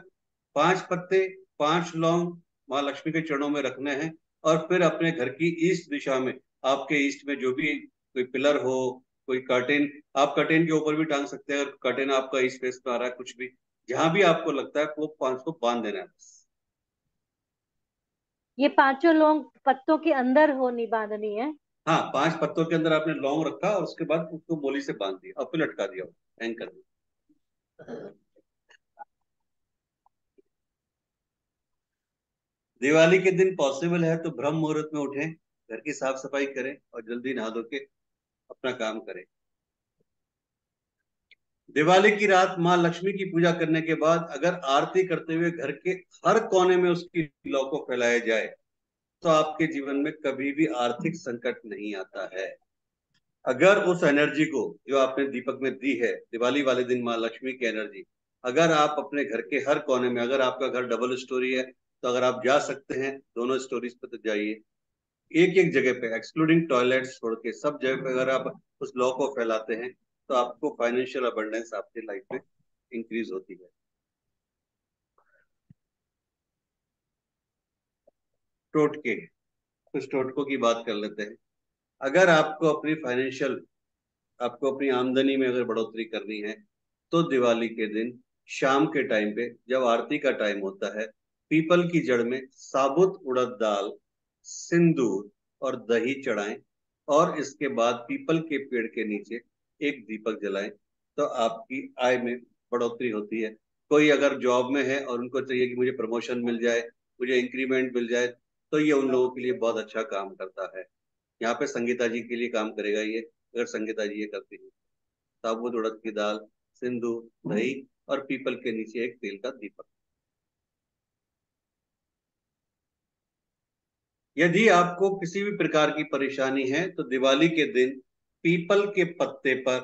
5 पत्ते, 5 लौंग माँ लक्ष्मी के चरणों में रखने हैं, और फिर अपने घर की ईस्ट दिशा में, आपके ईस्ट में जो भी कोई पिलर हो, कोई कर्टेन, आप कर्टेन के ऊपर भी टांग सकते हैं, अगर कर्टेन आपका ईस्ट फेस में आ रहा है, कुछ भी जहां भी आपको लगता है वो 5 को बांध देना है बस। ये पांचों लौंग पत्तों के अंदर होनी बांधनी है? हाँ, 5 पत्तों के अंदर आपने लौंग रखा और उसके बाद उसको मोली से बांध दिया और फिर लटका दिया, हैंग कर दिया। दिवाली के दिन पॉसिबल है तो ब्रह्म मुहूर्त में उठें, घर की साफ सफाई करें और जल्दी नहा धो के अपना काम करें। दिवाली की रात माँ लक्ष्मी की पूजा करने के बाद अगर आरती करते हुए घर के हर कोने में उसकी लौ को फैलाया जाए तो आपके जीवन में कभी भी आर्थिक संकट नहीं आता है। अगर उस एनर्जी को जो आपने दीपक में दी है दिवाली वाले दिन, माँ लक्ष्मी की एनर्जी, अगर आप अपने घर के हर कोने में, अगर आपका घर डबल स्टोरी है तो अगर आप जा सकते हैं दोनों स्टोरीज पे तो जाइए, एक एक जगह पे एक्सक्लूडिंग टॉयलेट्स छोड़ के सब जगह पे अगर आप उस लॉ को फैलाते हैं तो आपको फाइनेंशियल अबंडेंस आपकी लाइफ में इंक्रीज होती है। टोटके, कुछ टोटकों की बात कर लेते हैं। अगर आपको अपनी फाइनेंशियल, आपको अपनी आमदनी में अगर बढ़ोतरी करनी है तो दिवाली के दिन शाम के टाइम पे जब आरती का टाइम होता है, पीपल की जड़ में साबुत उड़द दाल, सिंदूर और दही चढ़ाएं, और इसके बाद पीपल के पेड़ के नीचे एक दीपक जलाएं, तो आपकी आय में बढ़ोतरी होती है। कोई अगर जॉब में है और उनको चाहिए कि मुझे प्रमोशन मिल जाए, मुझे इंक्रीमेंट मिल जाए, तो ये उन लोगों के लिए बहुत अच्छा काम करता है। यहाँ पे संगीता जी के लिए काम करेगा ये, अगर संगीता जी ये करती है। साबुत उड़द की दाल, सिंदूर, दही और पीपल के नीचे एक तेल का दीपक। यदि आपको किसी भी प्रकार की परेशानी है तो दिवाली के दिन पीपल के पत्ते पर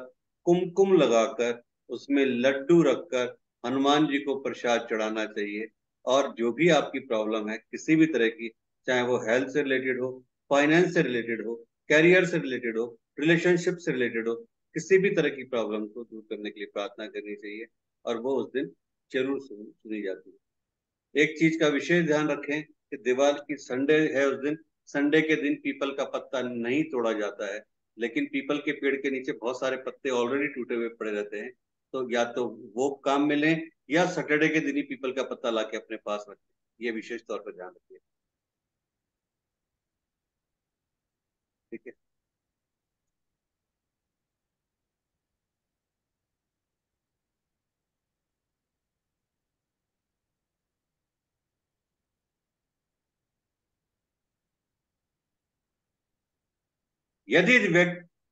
कुमकुम लगाकर उसमें लड्डू रखकर हनुमान जी को प्रसाद चढ़ाना चाहिए। और जो भी आपकी प्रॉब्लम है किसी भी तरह की, चाहे वो हेल्थ से रिलेटेड हो, फाइनेंस से रिलेटेड हो, कैरियर से रिलेटेड हो, रिलेशनशिप से रिलेटेड हो, किसी भी तरह की प्रॉब्लम को दूर करने के लिए प्रार्थना करनी चाहिए, और वो उस दिन जरूर सुनी जाती है। एक चीज का विशेष ध्यान रखें कि दिवाली की संडे है उस दिन, संडे के दिन पीपल का पत्ता नहीं तोड़ा जाता है, लेकिन पीपल के पेड़ के नीचे बहुत सारे पत्ते ऑलरेडी टूटे हुए पड़े रहते हैं, तो या तो वो काम में लें या सैटरडे के दिन ही पीपल का पत्ता लाके अपने पास रखें। ये विशेष तौर पर ध्यान रखिए, ठीक है। यदि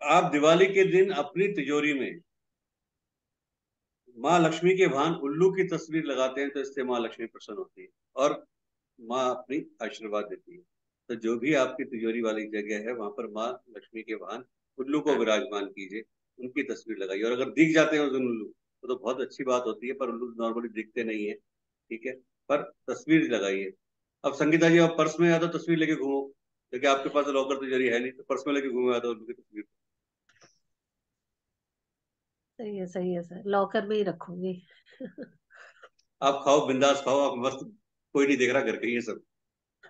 आप दिवाली के दिन अपनी तिजोरी में माँ लक्ष्मी के भान उल्लू की तस्वीर लगाते हैं तो इससे माँ लक्ष्मी प्रसन्न होती है और माँ अपनी आशीर्वाद देती है। तो जो भी आपकी तिजोरी वाली जगह है वहां पर माँ लक्ष्मी के वाहन उल्लू को विराजमान कीजिए, उनकी तस्वीर लगाइए, और अगर दिख जाते हैं उस दिन उल्लू तो बहुत अच्छी बात होती है, पर उल्लू नॉर्मली दिखते नहीं है, ठीक है, पर तस्वीर लगाइए। अब संगीता जी आप पर्स में या तो तस्वीर लेके घूमो, क्योंकि आपके पास लॉकर तिजोरी है नहीं, तो पर्स में लेके घूमो या तो उल्लू की तस्वीर। सही है सर, लॉकर में ही रखूंगी। आप खाओ, बिंदास खाओ, आप मस्त, कोई नहीं देख रहा घर के, ये सब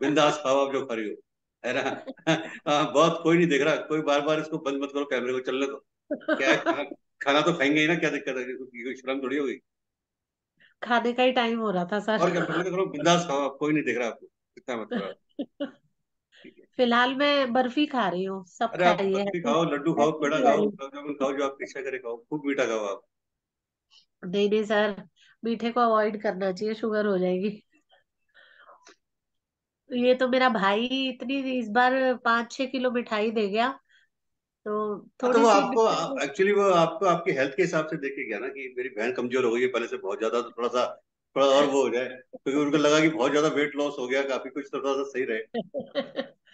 बिंदास खाओ आप जो खा रही हो, है ना। हाँ, बहुत, कोई नहीं देख रहा, कोई बार बार इसको बंद मत करो, कैमरे को चलने दो। क्या है, खाना, खाना तो खाएंगे ही ना, क्या दिक्कत है, कोई शर्म थोड़ी होगी। खाने का ही टाइम हो रहा था और सर। क्या, मैं तो कह रहा हूँ बिंदास खाओ आप, कोई नहीं देख रहा आपको, चिंता मत करो आप। ठीक है। फिलहाल मैं बर्फी खा रही हूँ, सब अरे आप खाइए, बर्फी हैप्पी खाओ, लड्डू खाओ, हैप्पी पेड़ा खाओ, दिवाली। गुलाब जामुन खाओ, जो आपकी इच्छा करे खाओ, खूब मीठा खाओ आप। नहीं नहीं सर, मीठे को अवॉइड करना चाहिए, शुगर हो जाएगी। ये तो मेरा भाई इतनी इस बार 5-6 किलो मिठाई दे गया, तो हाँ, तो थोड़ी वो सी आपको, मिठाई। एक्चुअली वो आपको आपकी हेल्थ के हिसाब से देखे गया ना, कि मेरी बहन कमजोर हो गई है पहले से बहुत ज्यादा, तो थोड़ा सा, थोड़ा और वो हो जाए, क्योंकि उनको लगा कि बहुत ज्यादा वेट लॉस हो गया काफी, कुछ तो थोड़ा सा सही रहे।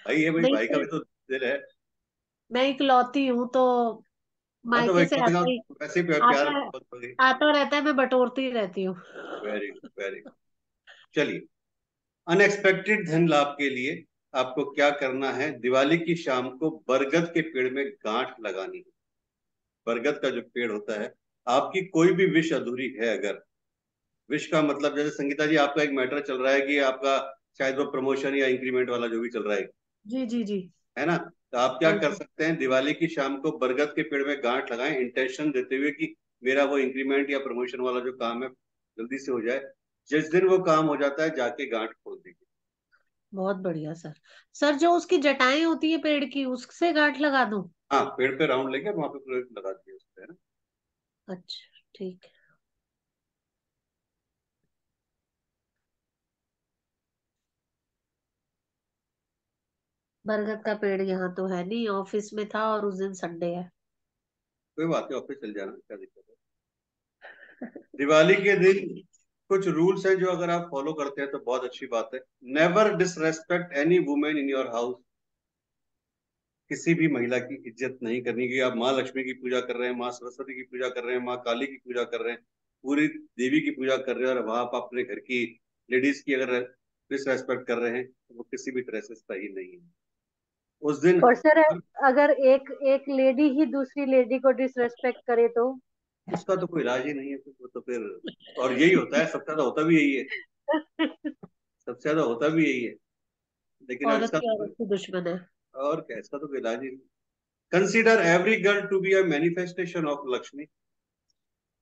भाई है भाई, नहीं भाई का भी सर, तो दिल है। मैं इकलौती हूँ तो हाँ, तो मायके भाई से का आता ही वैसे ही प्यार आता है, बहुत हो गई। आता रहता है, मैं बटोरती रहती हूँ। Very good, very good. चलिए, अनएक्सपेक्टेड धन लाभ के लिए आपको क्या करना है, दिवाली की शाम को बरगद के पेड़ में गांठ लगानी है। बरगद का जो पेड़ होता है, आपकी कोई भी विश अधूरी है अगर, विश का मतलब जैसे संगीता जी आपका एक मैटर चल रहा है कि आपका शायद वो प्रमोशन या इंक्रीमेंट वाला जो भी चल रहा जी जी जी। है ना, तो आप क्या हाँ कर जी। सकते हैं, दिवाली की शाम को बरगद के पेड़ में गांठ लगाएं, इंटेंशन देते हुए कि मेरा वो इंक्रीमेंट या प्रमोशन वाला जो काम है जल्दी से हो जाए। जिस दिन वो काम हो जाता है, जाके गांठ खोल दीजिए। बहुत बढ़िया सर। सर जो उसकी जटाएं होती है पेड़ की, उससे गांठ लगा दूं? हाँ, पेड़ पे राउंड लेके वहां पे पूरे लगा दीजिए उस पे, है ना। अच्छा ठीक है। बरगद का पेड़ यहाँ तो है नहीं, ऑफिस में था और उस दिन संडे है। कोई बात नहीं, ऑफिस चल जाना, क्या दिक्कत है। दिवाली के दिन कुछ रूल्स हैं जो अगर आप फॉलो करते हैं तो बहुत अच्छी बात है। Never disrespect any women in your house. किसी भी महिला की इज्जत नहीं करनी, कि आप माँ लक्ष्मी की पूजा कर रहे हैं, माँ सरस्वती की पूजा कर रहे हैं, माँ काली की पूजा कर रहे हैं, पूरी देवी की पूजा कर रहे हैं, और वहां आप अपने घर की लेडीज की अगर डिसरेस्पेक्ट कर रहे हैं, तो वो किसी भी तरह से सही नहीं है। उस दिन और सर, अगर एक एक लेडी ही दूसरी लेडी को डिसरेस्पेक्ट करे तो? उसका तो कोई इलाज ही नहीं है, फिर वो तो फिर, और यही होता है, सबसे ज्यादा होता भी यही है, सबसे ज्यादा होता भी यही है। लेकिन अब औरत इसका की तो, औरत की दुश्मन है। और क्या, इसका तो कोई इलाज ही नहीं। Consider every girl to be a manifestation of Lakshmi.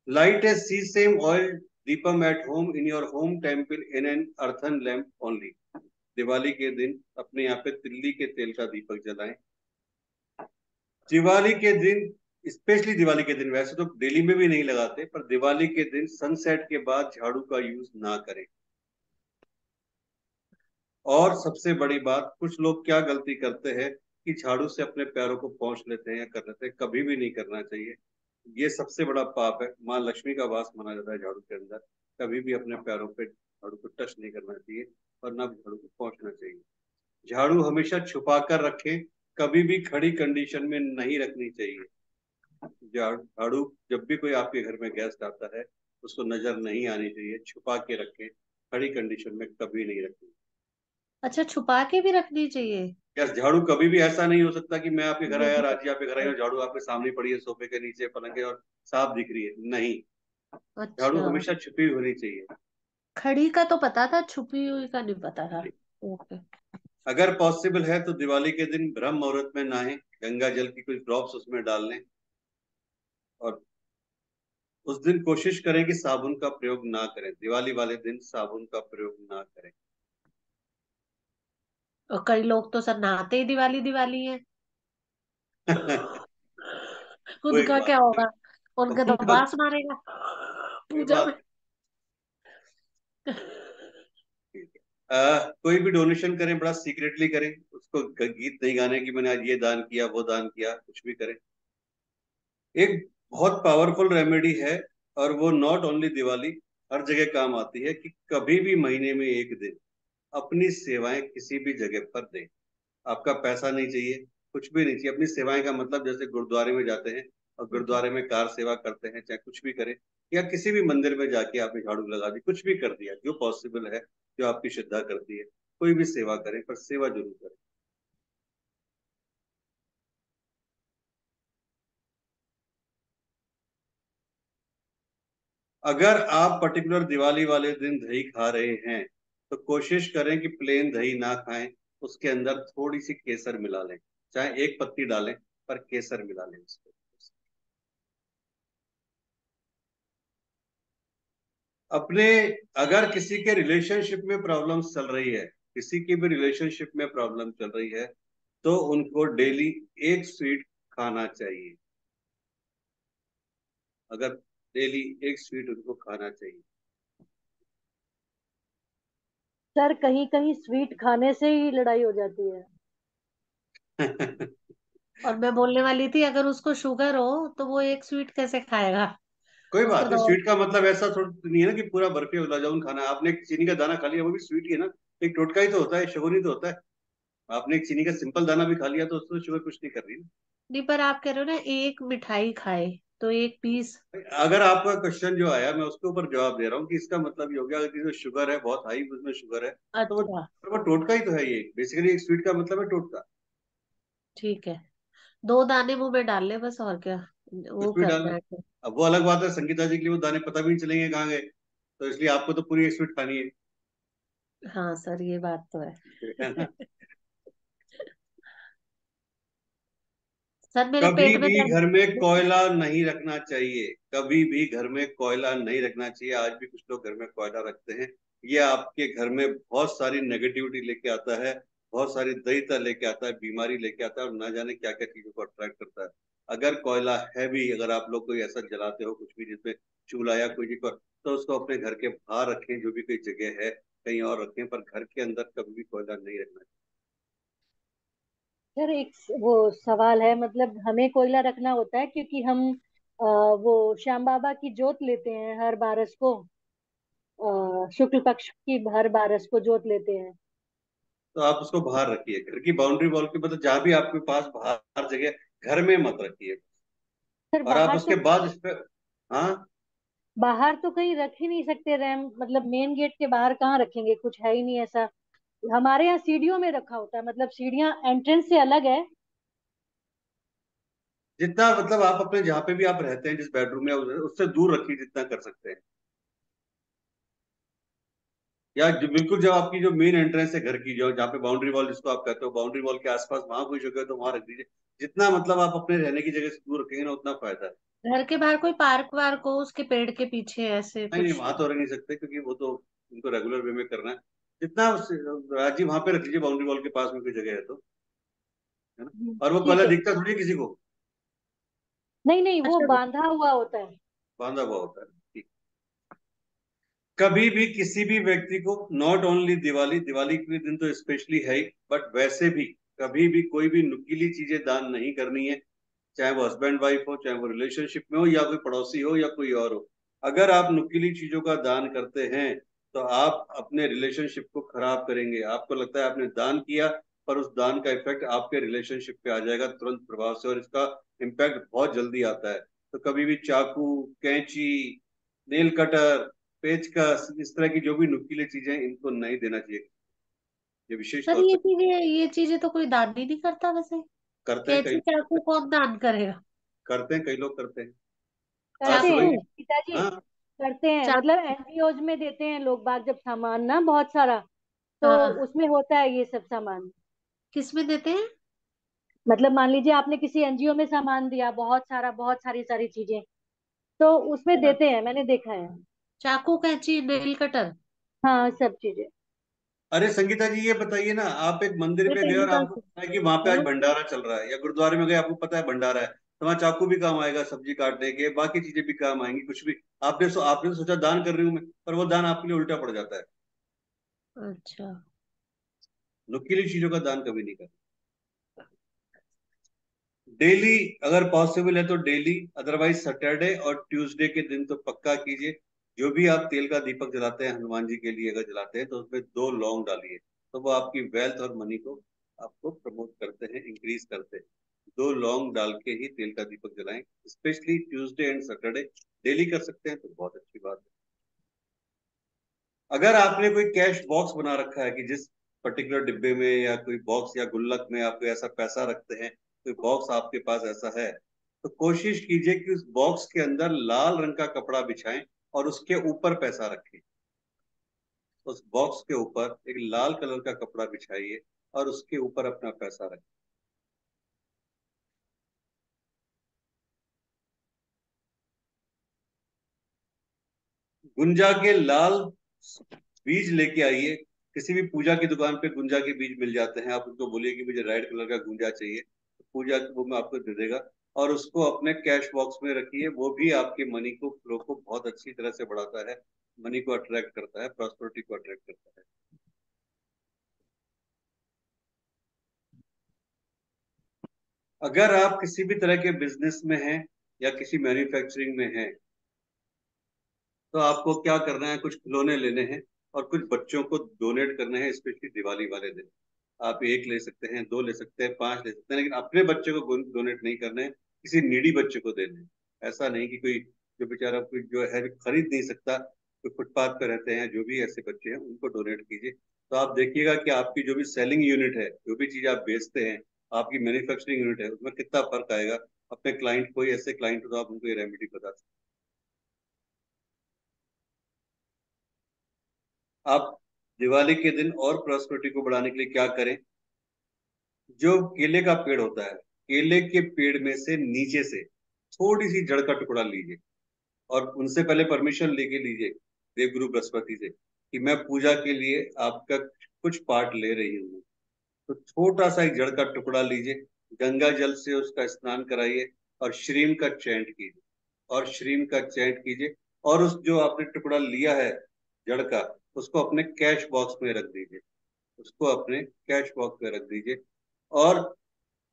Light a sesame oil deepam at home in your home temple in an earthen lamp only। Diwali के दिन अपने यहाँ पे तिल्ली के तेल का दीपक जलाएं। दिवाली के दिन, स्पेशली दिवाली के दिन, वैसे तो डेली में भी नहीं लगाते, पर दिवाली के दिन सनसेट के बाद झाड़ू का यूज ना करें। और सबसे बड़ी बात, कुछ लोग क्या गलती करते हैं कि झाड़ू से अपने पैरों को पोंछ लेते हैं या कर लेते हैं, कभी भी नहीं करना चाहिए। ये सबसे बड़ा पाप है, माँ लक्ष्मी का वास माना जाता है झाड़ू के अंदर। कभी भी अपने पैरों पे झाड़ू को टच नहीं करना चाहिए, और ना झाड़ू को पोंछना चाहिए। झाड़ू हमेशा छुपा कर रखें, कभी भी खड़ी कंडीशन में नहीं रखनी चाहिए। झाड़ू जब भी कोई आपके घर में गेस्ट आता है, उसको नजर नहीं आनी चाहिए, छुपा के रखें, खड़ी कंडीशन में कभी नहीं रखनी। अच्छा, छुपा के भी रखनी चाहिए? यस, झाड़ू कभी भी ऐसा नहीं हो सकता कि मैं आपके घर ये आया, भी राजी आपके घर आई, तो- और झाड़ू आपके सामने पड़ी है सोफे के नीचे, पलंग के, और साफ दिख रही है, नहीं। झाड़ू अच्छा, हमेशा छुपी हुई होनी चाहिए। खड़ी का तो पता था, छुपी हुई का नहीं पता था। ओके। अगर पॉसिबल है तो दिवाली के दिन ब्रह्म मुहूर्त में नहाएं, गंगा जल की कुछ ड्रॉप्स उसमें डाल लें, और उस दिन कोशिश करें कि साबुन का प्रयोग ना करें, दिवाली वाले दिन साबुन का प्रयोग ना करें। और कई लोग तो सर नहाते ही दिवाली दिवाली है। कोई उनका बात क्या नहीं, होगा? उनका तो उनका बास मारेगा कोई पूजा में। बात नहीं। कोई भी डोनेशन करें, बड़ा सीक्रेटली करें, उसको गीत नहीं गाने कि मैंने आज ये दान किया वो दान किया, कुछ भी करें। एक बहुत पावरफुल रेमेडी है, और वो नॉट ओनली दिवाली, हर जगह काम आती है, कि कभी भी महीने में एक दिन अपनी सेवाएं किसी भी जगह पर दें। आपका पैसा नहीं चाहिए, कुछ भी नहीं चाहिए, अपनी सेवाएं का मतलब जैसे गुरुद्वारे में जाते हैं और जी। गुरुद्वारे में कार सेवा करते हैं, चाहे कुछ भी करें, या किसी भी मंदिर में जाके आपने झाड़ू लगा दी, कुछ भी कर दिया, जो पॉसिबल है, जो आपकी श्रद्धा करती है, कोई भी सेवा करें, पर सेवा जरूर करें। अगर आप पर्टिकुलर दिवाली वाले दिन दही खा रहे हैं तो कोशिश करें कि प्लेन दही ना खाएं, उसके अंदर थोड़ी सी केसर मिला लें, चाहे एक पत्ती डालें पर केसर मिला लें उसको। अपने अगर किसी के रिलेशनशिप में प्रॉब्लम चल रही है, किसी की भी रिलेशनशिप में प्रॉब्लम चल रही है, तो उनको डेली एक स्वीट खाना चाहिए। अगर डेली एक स्वीट उनको खाना चाहिए। सर कहीं कहीं स्वीट खाने से ही लड़ाई हो जाती है। और मैं बोलने वाली थी अगर उसको शुगर हो तो वो एक स्वीट कैसे खाएगा? कोई उसको बात नहीं, तो स्वीट का मतलब ऐसा थोड़ा नहीं है ना कि पूरा बर्फी और गुलाब जामुन खाना है। आपने एक चीनी का दाना खा लिया, वो भी स्वीट ही है ना, एक टोटका ही तो होता है, शुगर ही तो होता है। आपने एक चीनी का सिंपल दाना भी खा लिया तो उसमें शुगर कुछ नहीं कर रही ना। नहीं, पर आप कह रहे हो ना एक मिठाई खाए तो एक पीस। अगर आपका क्वेश्चन जो आया मैं उसके ऊपर जवाब दे रहा हूँ कि इसका मतलब ये हो गया, अगर किसी में शुगर है बहुत हाई, उसमें शुगर है अच्छा, तो वो टोटका ही तो है। ये बेसिकली एक स्वीट का मतलब है टोटका। ठीक है। दो दाने मुंह में डाल ले बस, और क्या कुछ वो भी डालना। करना है तो। अब वो अलग बात है, संगीता जी के लिए वो दाने पता भी नहीं चलेंगे कहाँ गए, तो इसलिए आपको तो पूरी एक स्वीट खानी है। हाँ सर, ये बात तो है। है ना। सर मेरे कभी पेट में भी घर में दर्द। कोयला नहीं रखना चाहिए, कभी भी घर में कोयला नहीं रखना चाहिए। आज भी कुछ लोग घर में कोयला रखते हैं। ये आपके घर में बहुत सारी नेगेटिविटी लेके आता है, बहुत सारी दरिद्रता लेके आता है, बीमारी लेके आता है, और ना जाने क्या क्या चीजों को अट्रैक्ट करता है। अगर कोयला है भी, अगर आप लोग कोई ऐसा जलाते हो कुछ भी जिसमें चूल्हा या कोई चीज पर, तो उसको अपने घर के बाहर रखें, जो भी कोई जगह है कहीं और रखें, पर घर के अंदर कभी भी कोयला नहीं रखना सर एक वो सवाल है, मतलब हमें कोयला रखना होता है क्योंकि हम वो श्याम बाबा की जोत लेते हैं हर बारस को, शुक्ल पक्ष की हर बारस को जोत लेते हैं। तो आप उसको बाहर रखिए, घर की बाउंड्री वॉल के, मतलब जहां भी आपके पास बाहर जगह, घर में मत रखिए। सर और आप बाहर तो उसके बाद इस पे, हाँ, बाहर तो कहीं रख ही नहीं सकते रैम, मतलब मेन गेट के बाहर कहाँ रखेंगे, कुछ है ही नहीं ऐसा। हमारे यहाँ सीढ़ियों में रखा होता है, मतलब सीढ़ियाँ एंट्रेंस से अलग है। जितना मतलब आप अपने जहाँ पे भी आप रहते हैं, जिस बेडरूम में उससे दूर रखिए जितना कर सकते हैं। या जो बिल्कुल जब आपकी जो मेन एंट्रेंस है घर की, जो जहाँ पे बाउंड्री वॉल जिसको आप कहते हो, बाउंड्री वॉल के आसपास वहां कोई जगह है तो वहां रख दीजिए। जितना मतलब आप अपने रहने की जगह से दूर रखेंगे ना, उतना फायदा है। घर के बाहर कोई पार्क वार्क हो, उसके पेड़ के पीछे ऐसे नहीं नहीं, कुछ? वहां तो रख नहीं सकते क्योंकि वो तो उनको रेगुलर वे में करना है। जितना राजीव वहां पे रख लीजिए, बाउंड्री वॉल के पास में कोई जगह है तो, है ना। और वो ठीक कलर है। दिखता थोड़ी है किसी को, नहीं नहीं, वो अच्छा, बांधा हुआ होता है। बांधा हुआ होता है। ठीक। कभी भी किसी भी व्यक्ति को, नॉट ओनली दिवाली, दिवाली के दिन तो स्पेशली है ही, बट वैसे भी कभी भी कोई भी नुकीली चीजें दान नहीं करनी है। चाहे वो हस्बैंड वाइफ हो, चाहे वो रिलेशनशिप में हो, या कोई पड़ोसी हो, या कोई और हो। अगर आप नुकीली चीजों का दान करते हैं तो आप अपने रिलेशनशिप को खराब करेंगे। आपको लगता है आपने दान किया, पर उस दान का इफेक्ट आपके रिलेशनशिप पे आ जाएगा तुरंत प्रभाव से, और इसका इम्पैक्ट बहुत जल्दी आता है। तो कभी भी चाकू, कैंची, नेल कटर, पेचकस, इस तरह की जो भी नुकीली चीजें हैं, इनको नहीं देना चाहिए। ये विशेष सर तौर पे ये चीजें तो कोई दान ही नहीं करता वैसे। करते हैं कई कैंची लोग, चाकू कौन दान करेगा? करते हैं कई लोग करते हैं। आज करते सुबह चाकू? ही, हैं पिताजी, हाँ, करते हैं, चाकू? मतलब एनजीओज में देते हैं लोग बाग जब सामान ना बहुत सारा, तो हाँ। उसमें होता है ये सब सामान। किस में देते हैं? मतलब मान लीजिए आपने किसी एनजीओ में सामान दिया बहुत सारा, बहुत सारी सारी चीजें, तो उसमें हाँ। देते हैं, मैंने देखा है। चाकू, कैंची, नेल कटर? हाँ सब चीजें। अरे संगीता जी ये बताइए ना, आप एक मंदिर ये पे गए पहली और बार आपको पता है कि वहां पे आज हाँ। भंडारा चल रहा है, या गुरुद्वारे में गए आपको पता है भंडारा है, तो वहां चाकू भी काम आएगा, सब्जी काटने के, बाकी चीजें भी काम आएंगी, कुछ भी। आपने सोचा दान कर रही हूँ मैं, पर वो दान आपके लिए उल्टा पड़ जाता है। अच्छा। नुकीली चीजों का दान कभी नहीं करना। डेली अगर पॉसिबल है तो डेली, अदरवाइज सैटरडे और ट्यूसडे के दिन तो पक्का कीजिए। जो भी आप तेल का दीपक जलाते हैं हनुमान जी के लिए, अगर जलाते हैं तो उसमें 2 लौंग डालिए, तो वो आपकी वेल्थ और मनी को आपको प्रमोट करते हैं, इंक्रीज करते हैं। 2 लौंग डाल के ही तेल का दीपक जलाएं, specially Tuesday and Saturday. Daily कर सकते हैं तो बहुत अच्छी बात है। अगर आपने कोई कैश बॉक्स बना रखा है कि जिस पर्टिकुलर डिब्बे में या कोई बॉक्स या गुल्लक में आप कोई ऐसा पैसा रखते हैं, कोई बॉक्स आपके पास ऐसा है, तो कोशिश कीजिए कि उस बॉक्स के अंदर लाल रंग का कपड़ा बिछाएं, और उसके ऊपर पैसा रखें। उस बॉक्स के ऊपर एक लाल कलर का कपड़ा बिछाइए और उसके ऊपर अपना पैसा रखें। गुंजा के लाल बीज लेके आइए। किसी भी पूजा की दुकान पे गुंजा के बीज मिल जाते हैं, आप उनको बोलिए कि मुझे रेड कलर का गुंजा चाहिए, तो पूजा वो में आपको दे देगा। और उसको अपने कैश बॉक्स में रखिए, वो भी आपके मनी को फ्लो को बहुत अच्छी तरह से बढ़ाता है, मनी को अट्रैक्ट करता है, प्रॉस्पेरिटी को अट्रैक्ट करता है। अगर आप किसी भी तरह के बिजनेस में हैं या किसी मैन्युफैक्चरिंग में हैं, तो आपको क्या करना है, कुछ खिलौने लेने हैं और कुछ बच्चों को डोनेट करने हैं, स्पेशली दिवाली वाले दिन। आप एक ले सकते हैं, दो ले सकते हैं, पांच ले सकते हैं, लेकिन अपने बच्चे को डोनेट नहीं करने हैं, किसी नीडी बच्चे को देने हैं। ऐसा नहीं कि कोई जो बेचारा कोई जो है जो खरीद नहीं सकता, जो फुटपाथ पे रहते हैं, जो भी ऐसे बच्चे हैं उनको डोनेट कीजिए। तो आप देखिएगा कि आपकी जो भी सेलिंग यूनिट है, जो भी चीज आप बेचते हैं, आपकी मैन्युफैक्चरिंग यूनिट है, उसमें कितना फर्क आएगा। अपने क्लाइंट, कोई ऐसे क्लाइंट हो तो आप उनको ये रेमेडी बता सकते हैं। आप दिवाली के दिन और प्रॉस्पेरिटी को बढ़ाने के लिए क्या करें, जो केले का पेड़ होता है, केले के पेड़ में से नीचे से थोड़ी सी जड़ का टुकड़ा लीजिए और उनसे पहले परमिशन लेके लीजिए देवगुरु बृहस्पति से कि मैं पूजा के लिए आपका कुछ पार्ट ले रही हूँ। तो छोटा सा एक जड़ का टुकड़ा लीजिए, गंगा जल से उसका स्नान कराइए और श्रीम का चैंट कीजिए, और श्रीम का चैंट कीजिए, और उस जो आपने टुकड़ा लिया है जड़ का, उसको अपने कैश बॉक्स में रख दीजिए, उसको अपने कैश बॉक्स में रख दीजिए। और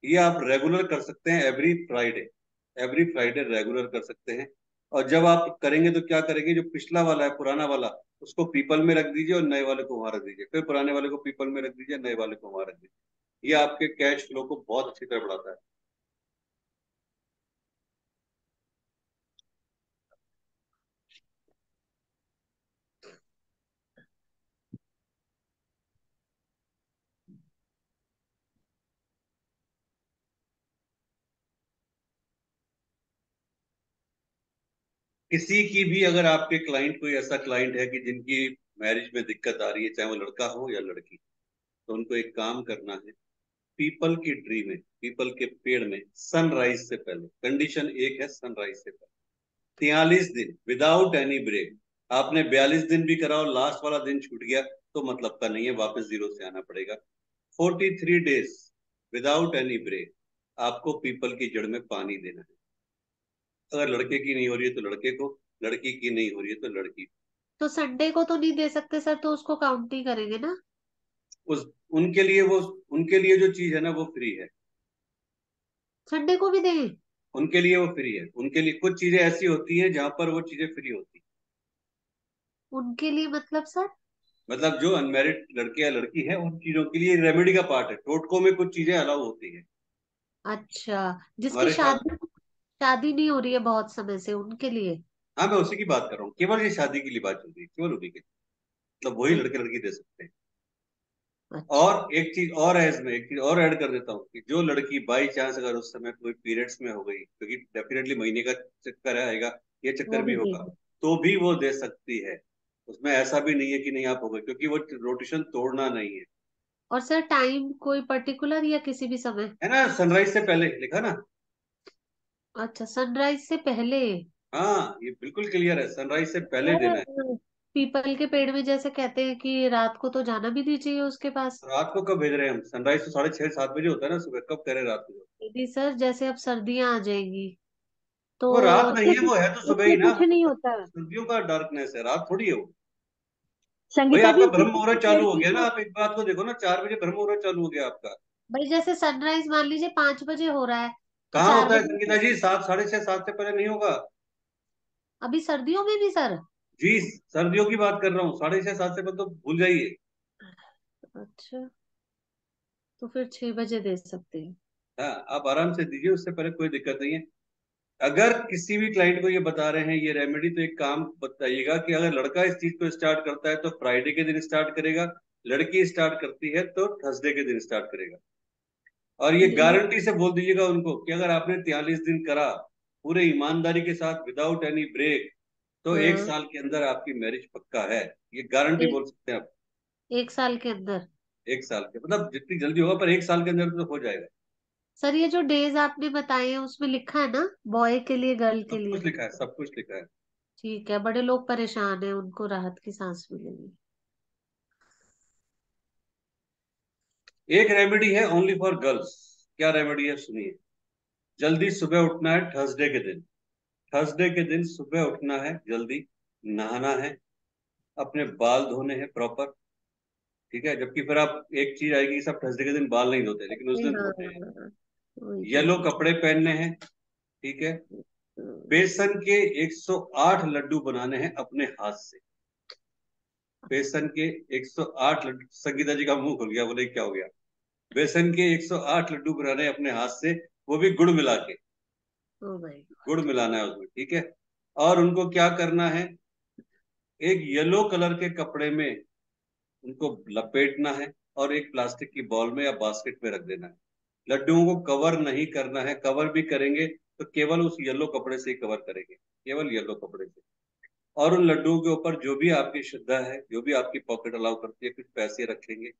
ये आप रेगुलर कर सकते हैं, every Friday, every Friday regular कर सकते हैं। और जब आप करेंगे तो क्या करेंगे, जो पिछला वाला है, पुराना वाला, उसको पीपल में रख दीजिए और नए वाले को वहां रख दीजिए, फिर पुराने वाले को पीपल में रख दीजिए, नए वाले को वहां रख दीजिए। ये आपके कैश फ्लो को बहुत अच्छी तरह बढ़ाता है। किसी की भी, अगर आपके क्लाइंट, कोई ऐसा क्लाइंट है कि जिनकी मैरिज में दिक्कत आ रही है, चाहे वो लड़का हो या लड़की, तो उनको एक काम करना है, पीपल की ट्री में, पीपल के पेड़ में सनराइज से पहले, कंडीशन एक है, सनराइज से पहले 43 दिन विदाउट एनी ब्रेक। आपने 42 दिन भी करा और लास्ट वाला दिन छूट गया तो मतलब का नहीं है, वापस जीरो से आना पड़ेगा। 43 डेज विदाउट एनी ब्रेक आपको पीपल की जड़ में पानी देना है। अगर लड़के की नहीं हो रही है तो लड़के को, लड़की की नहीं हो रही है तो लड़की को। तो संडे को तो नहीं दे सकते सर, तो उसको काउंट नहीं करेंगे ना? उस उनके लिए वो, उनके लिए जो चीज है ना वो फ्री है। संडे को भी दें? उनके लिए वो फ्री है, उनके लिए कुछ चीजें ऐसी होती हैं जहां पर वो चीजें फ्री होती हैं। उनके लिए मतलब सर? मतलब जो अनमेरिड लड़के या लड़की है उन चीजों के लिए रेमेडी का पार्ट है, टोटकों में कुछ चीजें अलाउ होती है। अच्छा, जिसकी हमारे साथ, शादी शादी नहीं हो रही है बहुत समय से, उनके लिए? हाँ मैं उसी की बात कर रहा हूँ, केवल ये शादी के लिए बात चल रही है, केवल उन्हीं के, मतलब वही लड़के लड़की दे सकते हैं। अच्छा। और एक चीज और है इसमें, एक चीज और ऐड कर देता हूँ कि जो लड़की बाई चांस अगर उस समय कोई पीरियड्स में हो गई, क्योंकि डेफिनेटली महीने का चक्कर आएगा, ये चक्कर वो भी भी होगा, देंगे? तो भी वो दे सकती है। उसमें ऐसा भी नहीं है कि नहीं आप हो गए, क्योंकि वो रोटेशन तोड़ना नहीं है। और सर टाइम कोई पर्टिकुलर या किसी भी समय? है ना, सनराइज से पहले लिखा ना। अच्छा, सनराइज से पहले। हाँ ये बिल्कुल क्लियर है, सनराइज से पहले सर देना है। पीपल के पेड़ में जैसे कहते हैं कि रात को तो जाना भी नहीं चाहिए उसके पास। रात को कब भेज रहे हैं हम, सनराइज तो 6:30 7 बजे होता है ना सुबह, कब कह रहे हैं रात को? यदि सर जैसे अब सर्दियां आ जाएंगी तो। वो रात नहीं उससे है, कुछ वो है तो सुबह ही उससे ना, कुछ नहीं होता। सर्दियों का डार्कनेस है, रात थोड़ी है वो। भाई संगीता आपका जी, ब्रह्म पीपल के मुहूर्त पेड़ चालू हो की गया ना, तो आप एक बात को देखो ना, 4 बजे ब्रह्म मुहूर्त चालू हो गया आपका। भाई जैसे सनराइज मान लीजिए 5 बजे हो रहा है, तो कहाँ चार होता है बजे संगीता जी, 7 6:30 7 से पहले नहीं होगा। अभी सर्दियों में भी सर? जी, सर्दियों की बात कर रहा हूँ, 6:30 7 से पहले तो भूल जाइए। अच्छा, तो फिर 6 बजे दे सकते हैं? हाँ आप आराम से दीजिए, उससे पहले कोई दिक्कत नहीं है। अगर किसी भी क्लाइंट को ये बता रहे हैं ये रेमेडी, तो एक काम बताइएगा कि अगर लड़का इस चीज को स्टार्ट करता है तो फ्राइडे के दिन स्टार्ट करेगा, लड़की स्टार्ट करती है तो थर्सडे के दिन स्टार्ट करेगा। और ये नहीं, गारंटी से बोल दीजिएगा उनको कि अगर आपने 43 दिन करा पूरे ईमानदारी के साथ विदाउट एनी ब्रेक, तो एक हाँ, साल के अंदर आपकी मैरिज पक्का है, ये गारंटी एक बोल सकते हैं आप। 1 साल के अंदर। एक साल के मतलब जितनी जल्दी होगा, पर एक साल के अंदर तो हो जाएगा। सर ये जो डेज आपने बताए हैं उसमें लिखा है ना, बॉय के लिए गर्ल के सब लिए? कुछ लिखा है, सब कुछ लिखा है। ठीक है, बड़े लोग परेशान हैं, उनको राहत की सांस मिलेगी। एक रेमेडी है ओनली फॉर गर्ल्स। क्या रेमेडी है सुनिए। जल्दी सुबह उठना है थर्सडे के दिन। थर्सडे के दिन सुबह उठना है जल्दी, नहाना है, अपने बाल धोने हैं प्रॉपर। ठीक है, जबकि फिर आप एक चीज आएगी, सब थर्सडे के दिन बाल नहीं धोते, लेकिन उस जी दिन हाँ, धोते हैं। वही तो येलो वही। कपड़े पहनने हैं। ठीक है। बेसन के 108 लड्डू बनाने हैं अपने हाथ से। बेसन के 108 लड्डू, संगीता जी का मुंह खुल गया, बोले क्या हो गया। बेसन के 108 लड्डू बनाने हैं अपने हाथ से, वो भी गुड़ मिला के। ओ भाई। गुड़ मिलाना है उसमें, ठीक है। और उनको क्या करना है, एक येलो कलर के कपड़े में उनको लपेटना है और एक प्लास्टिक की बॉल में या बास्केट में रख देना है। लड्डुओं को कवर नहीं करना है, कवर भी करेंगे तो केवल उस येलो कपड़े से ही कवर करेंगे, केवल येलो कपड़े से। और उन लड्डुओं के ऊपर जो भी आपकी श्रद्धा है, जो भी आपकी पॉकेट अलाउ करती है, कुछ पैसे रखेंगे।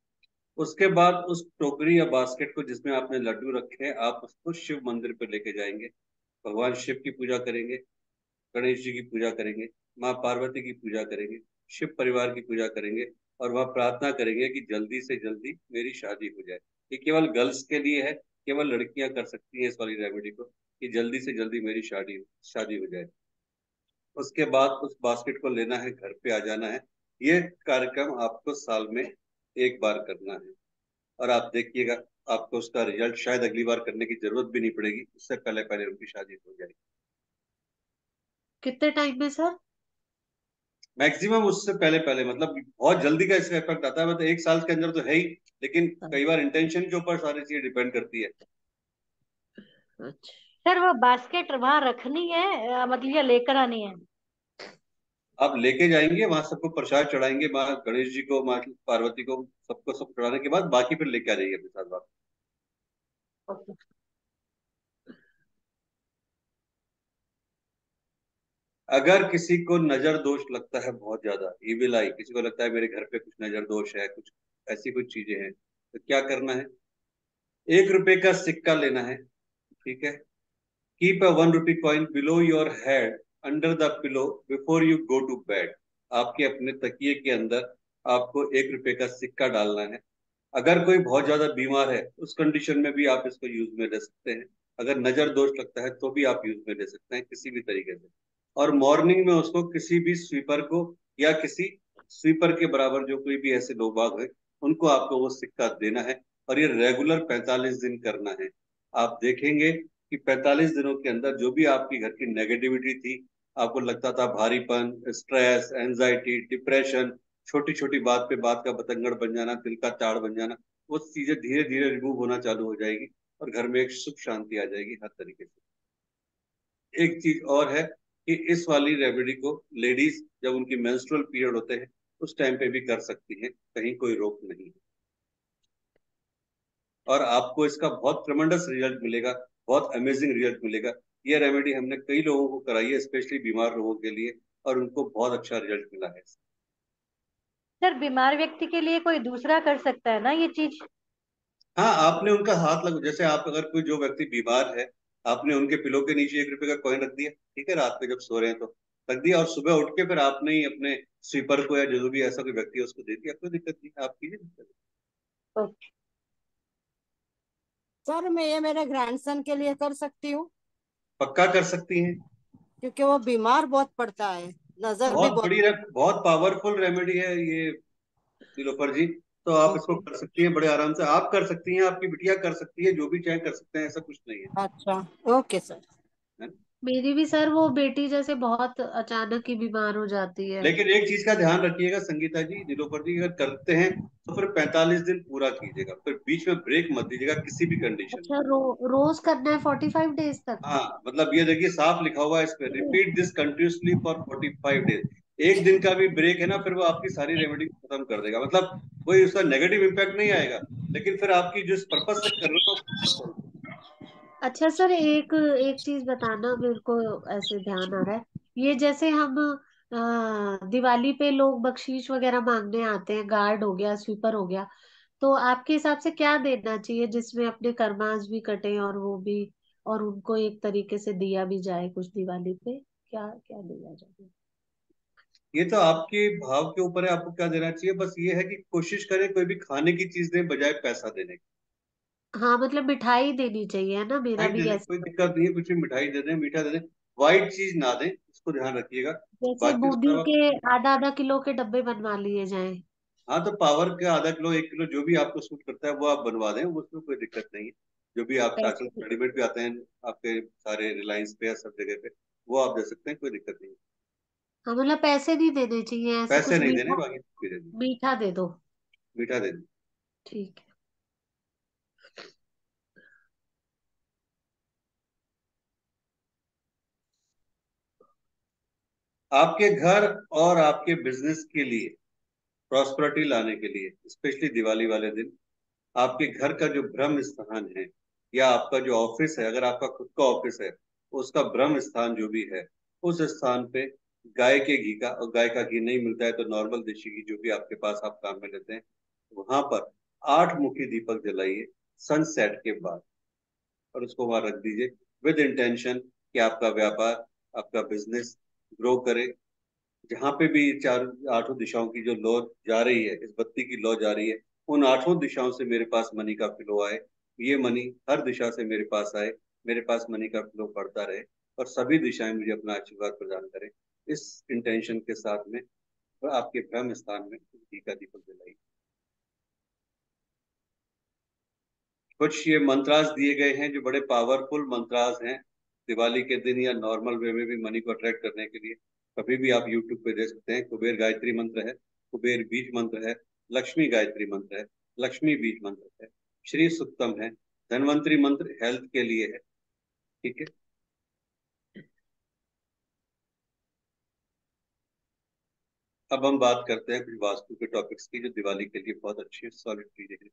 उसके बाद उस टोकरी या बास्केट को जिसमें आपने लड्डू रखे हैं, आप उसको शिव मंदिर पे लेके जाएंगे। भगवान शिव की पूजा करेंगे, गणेश जी की पूजा करेंगे, माँ पार्वती की पूजा करेंगे, शिव परिवार की पूजा करेंगे। और वह प्रार्थना करेंगे कि जल्दी से जल्दी मेरी शादी हो जाए। ये केवल गर्ल्स के लिए है, केवल लड़कियां कर सकती हैं इस वाली रेमेडी को, कि जल्दी से जल्दी मेरी शादी शादी हो जाए। उसके बाद उस बास्केट को लेना है, घर पे आ जाना है। ये कार्यक्रम आपको साल में एक बार करना है। और आप देखिएगा, आपको उसका रिजल्ट शायद अगली बार करने की जरूरत भी नहीं पड़ेगी, उससे पहले पहले उनकी शादी हो जाएगी। कितने टाइम में सर? मैक्सिमम उससे पहले पहले, मतलब बहुत जल्दी का इसका इफेक्ट आता है, मतलब एक साल के अंदर तो है ही। लेकिन कई बार इंटेंशन के ऊपर सारी चीजें डिपेंड करती है। अच्छा। सर वो बास्केट वहां रखनी है मतलब या लेकर आनी है? आप लेके जाएंगे वहां, सबको प्रसाद चढ़ाएंगे, माँ गणेश जी को, माँ पार्वती को, सबको सब चढ़ाने के बाद बाकी फिर लेके आ जाइए अपने साथ वापस। ओके। अगर किसी को नजर दोष लगता है बहुत ज्यादा, इविल आई, किसी को लगता है मेरे घर पे कुछ नजर दोष है, कुछ ऐसी कुछ चीजें हैं, तो क्या करना है, 1 रुपए का सिक्का लेना है। ठीक है। Keep a 1 rupee coin below your head under the pillow before you go to bed. आपके अपने तकिए के अंदर आपको 1 रुपए का सिक्का डालना है। अगर कोई बहुत ज्यादा बीमार है, उस कंडीशन में भी आप इसको यूज में ले सकते हैं। अगर नजर दोष लगता है तो भी आप यूज में ले सकते हैं, किसी भी तरीके से। और मॉर्निंग में उसको किसी भी स्वीपर को, या किसी स्वीपर के बराबर जो कोई भी ऐसे लोग बाग हैं, उनको आपको वो सिक्का देना है। और ये रेगुलर 45 दिन करना है। आप देखेंगे कि 45 दिनों के अंदर जो भी आपकी घर की नेगेटिविटी थी, आपको लगता था भारीपन, स्ट्रेस, एंजाइटी, डिप्रेशन, छोटी छोटी बात पे बात का बतंगड़ बन जाना, दिल का ताड़ बन जाना, वो चीजें धीरे धीरे रिमूव होना चालू हो जाएगी। और घर में एक सुख शांति आ जाएगी हर तरीके से। एक चीज और है कि इस वाली रेमेडी को लेडीज जब उनकी मेंस्ट्रुअल पीरियड होते हैं, उस टाइम पे भी कर सकती हैं, कहीं कोई रोक नहीं है। और आपको इसका बहुत ट्रमेंडस रिजल्ट मिलेगा, बहुत अमेजिंग रिजल्ट मिलेगा। ये रेमेडी हमने कई लोगों को कराई है, स्पेशली बीमार लोगों के लिए, और उनको बहुत अच्छा रिजल्ट मिला है। सर बीमार व्यक्ति के लिए कोई दूसरा कर सकता है ना ये चीज? हाँ, आपने उनका हाथ लग, जैसे आप अगर कोई जो व्यक्ति बीमार है, आपने उनके पिलो के नीचे 1 रुपए का कॉइन रख दिया, ठीक है, रात में जब सो रहे हैं तो रख दिया, और सुबह उठ के फिर आपने ही अपने स्वीपर को या जो भी ऐसा कोई व्यक्ति है उसको दे दिया, कोई दिक्कत नहीं, आप कीजिए, दिक्कत नहीं। ओके। सर मैं ये मेरे ग्रैंडसन के लिए कर सकती हूँ? पक्का कर सकती हैं। क्योंकि वो बीमार बहुत पड़ता है, नजर भी बहुत बहुत। बड़ी बहुत पावरफुल रेमेडी है ये नीलोफर जी। तो आप इसको ओके। कर सकती हैं बड़े आराम से, आप कर सकती हैं, आपकी बिटिया कर सकती है, जो भी चाहे कर सकते हैं, ऐसा कुछ नहीं है। अच्छा। Okay sir. है ना? मेरी भी सर वो बेटी जैसे बहुत अचानक ही बीमार हो जाती है। लेकिन एक चीज का ध्यान रखिएगा संगीता जी, नीलोफर जी, अगर करते हैं तो फिर 45 दिन पूरा कीजिएगा, फिर बीच में ब्रेक मत दीजिएगा किसी भी कंडीशन में। अच्छा, रोज करना है 45 डेज तक? हाँ, मतलब ये देखिए साफ लिखा हुआ है इस पे, repeat this continuously for 45 days. एक दिन का भी ब्रेक है ना, फिर वो आपकी सारी रेमेडी खत्म कर देगा, मतलब कोई उसका नेगेटिव इम्पैक्ट नहीं आएगा, लेकिन फिर आपकी जिस पर्पज से कर रहे हो। अच्छा सर, एक एक चीज बताना मेरे को, ऐसे ध्यान आ रहा है, ये जैसे हम दिवाली पे लोग बख्शीश वगैरह मांगने आते हैं, गार्ड हो गया, स्वीपर हो गया, तो आपके हिसाब से क्या देना चाहिए जिसमें अपने कर्मास भी कटे और वो भी, और उनको एक तरीके से दिया भी जाए कुछ दिवाली पे, क्या क्या दिया जाए? ये तो आपके भाव के ऊपर है, आपको क्या देना चाहिए। बस ये है कि कोशिश करें कोई भी खाने की चीज दें बजाय पैसा देने की। हाँ मतलब मिठाई देनी चाहिए, है ना, मेरा मिठाई दे भी दें, ऐसा। कोई दिक्कत नहीं है, कुछ भी मिठाई दे दें, मीठा दे दें, वाइट चीज ना दें, इसको ध्यान रखिएगा। जैसे बाकी उसके बूंदी अलावा, के आधा आधा किलो के डब्बे बनवा लिए जाएं। हाँ तो पावर का आधा किलो 1 किलो जो भी आपको सूट करता है वो आप बनवा दें, उसमें कोई दिक्कत नहीं है। जो भी आप आजकल पैसे, रेडीमेड भी आते हैं आपके सारे रिलायंस पे या सब जगह पे, वो आप दे सकते हैं, कोई दिक्कत नहीं है। हाँ मतलब पैसे नहीं देने चाहिए, ऐसे पैसे कुछ नहीं देने, मीठा, बाकी सब दे दें, मीठा दे दो। मीठा दे दें। ठीक है। आपके घर और आपके बिजनेस के लिए प्रॉस्पेरिटी लाने के लिए, स्पेशली दिवाली वाले दिन, आपके घर का जो ब्रह्म स्थान है या आपका जो ऑफिस है, अगर आपका खुद का ऑफिस है, उसका ब्रह्म स्थान जो भी है, उस स्थान पे गाय के घी का, और गाय का घी नहीं मिलता है तो नॉर्मल देशी घी जो भी आपके पास आप काम में लेते हैं, वहां पर 8 मुखी दीपक जलाइए सनसेट के बाद, और उसको वहां रख दीजिए विद इंटेंशन कि आपका व्यापार, आपका बिजनेस ग्रो करे। जहां पे भी चार 8 दिशाओं की जो लौ जा रही है, इस बत्ती की लौ जा रही है, उन 8 दिशाओं से मेरे पास मनी का फ्लो आए, ये मनी हर दिशा से मेरे पास आए, मेरे पास मनी का फ्लो बढ़ता रहे, और सभी दिशाएं मुझे अपना आशीर्वाद प्रदान करें। इस इंटेंशन के साथ में आपके ब्रह्म स्थान में घी का दीपक जलाइए। कुछ ये मंत्रास दिए गए हैं जो बड़े पावरफुल मंत्रास हैं, दिवाली के दिन या नॉर्मल वे में भी मनी को अट्रैक्ट करने के लिए कभी भी आप यूट्यूब पे देख सकते हैं। कुबेर गायत्री मंत्र है, कुबेर बीज मंत्र है, लक्ष्मी गायत्री मंत्र है, लक्ष्मी बीज मंत्र है, श्री सुक्तम है, धनवंतरी मंत्र हेल्थ के लिए है। ठीक है। अब हम बात करते हैं कुछ वास्तु के टॉपिक्स की जो दिवाली के लिए बहुत अच्छी सॉलिड चीजें हैं।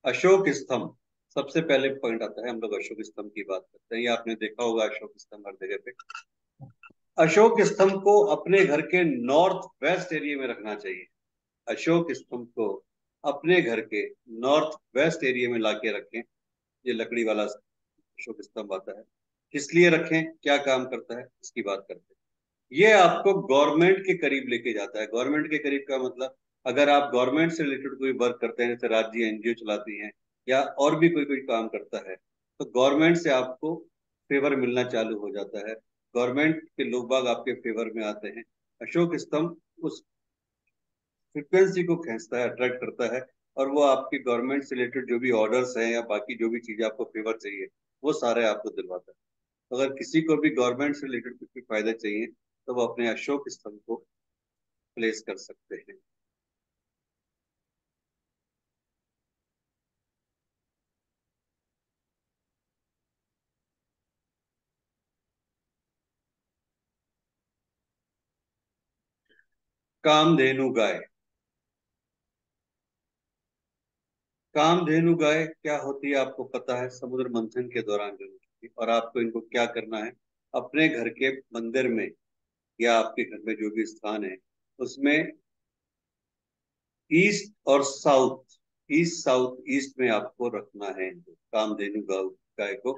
अशोक स्तंभ, सबसे पहले पॉइंट आता है, हम लोग अशोक स्तंभ की बात करते हैं। ये आपने देखा होगा अशोक स्तंभ हर जगह पे। अशोक स्तंभ को अपने घर के नॉर्थ वेस्ट एरिया में रखना चाहिए। अशोक स्तंभ को अपने घर के नॉर्थ वेस्ट एरिया में लाके रखें। ये लकड़ी वाला अशोक स्तंभ आता है, किस लिए रखें, क्या काम करता है, इसकी बात करते हैं। ये आपको गवर्नमेंट के करीब लेके जाता है। गवर्नमेंट के करीब का मतलब, अगर आप गवर्नमेंट से रिलेटेड कोई वर्क करते हैं, जैसे राज्य एनजीओ चलाती हैं या और भी कोई कोई काम करता है, तो गवर्नमेंट से आपको फेवर मिलना चालू हो जाता है, गवर्नमेंट के लोग बाग आपके फेवर में आते हैं। अशोक स्तंभ उस फ्रिक्वेंसी को खींचता है, अट्रैक्ट करता है, और वो आपकी गवर्नमेंट से रिलेटेड जो भी ऑर्डर्स हैं या बाकी जो भी चीजें आपको फेवर चाहिए, वो सारे आपको दिलवाता है। अगर किसी को भी गवर्नमेंट से रिलेटेड कुछ भी फायदे चाहिए तो वो अपने अशोक स्तंभ को प्लेस कर सकते हैं। कामधेनु गाय, कामधेनु गाय क्या होती है आपको पता है, समुद्र मंथन के दौरान जन्म होती है। और आपको इनको क्या करना है, अपने घर के मंदिर में या आपके घर में जो भी स्थान है उसमें ईस्ट और साउथ, ईस्ट साउथ ईस्ट में आपको रखना है इनको, कामधेनु गाय को,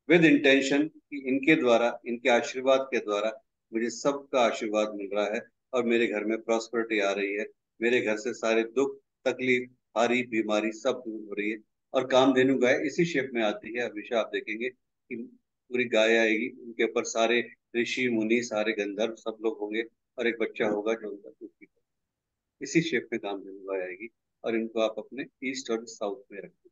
विद इंटेंशन कि इनके द्वारा, इनके आशीर्वाद के द्वारा मुझे सबका आशीर्वाद मिल रहा है और मेरे घर में प्रॉस्पेरिटी आ रही है, मेरे घर से सारे दुख तकलीफ हारी बीमारी सब दूर हो रही है। और कामधेनु गाय इसी शेप में आती है, हमेशा आप देखेंगे कि पूरी गाय आएगी, उनके ऊपर सारे ऋषि मुनि सारे गंधर्व सब लोग होंगे, और एक बच्चा होगा जो उनका दूध पीता है। इसी शेप में काम धनुआ आएगी, और इनको आप अपने ईस्ट और साउथ में रखें।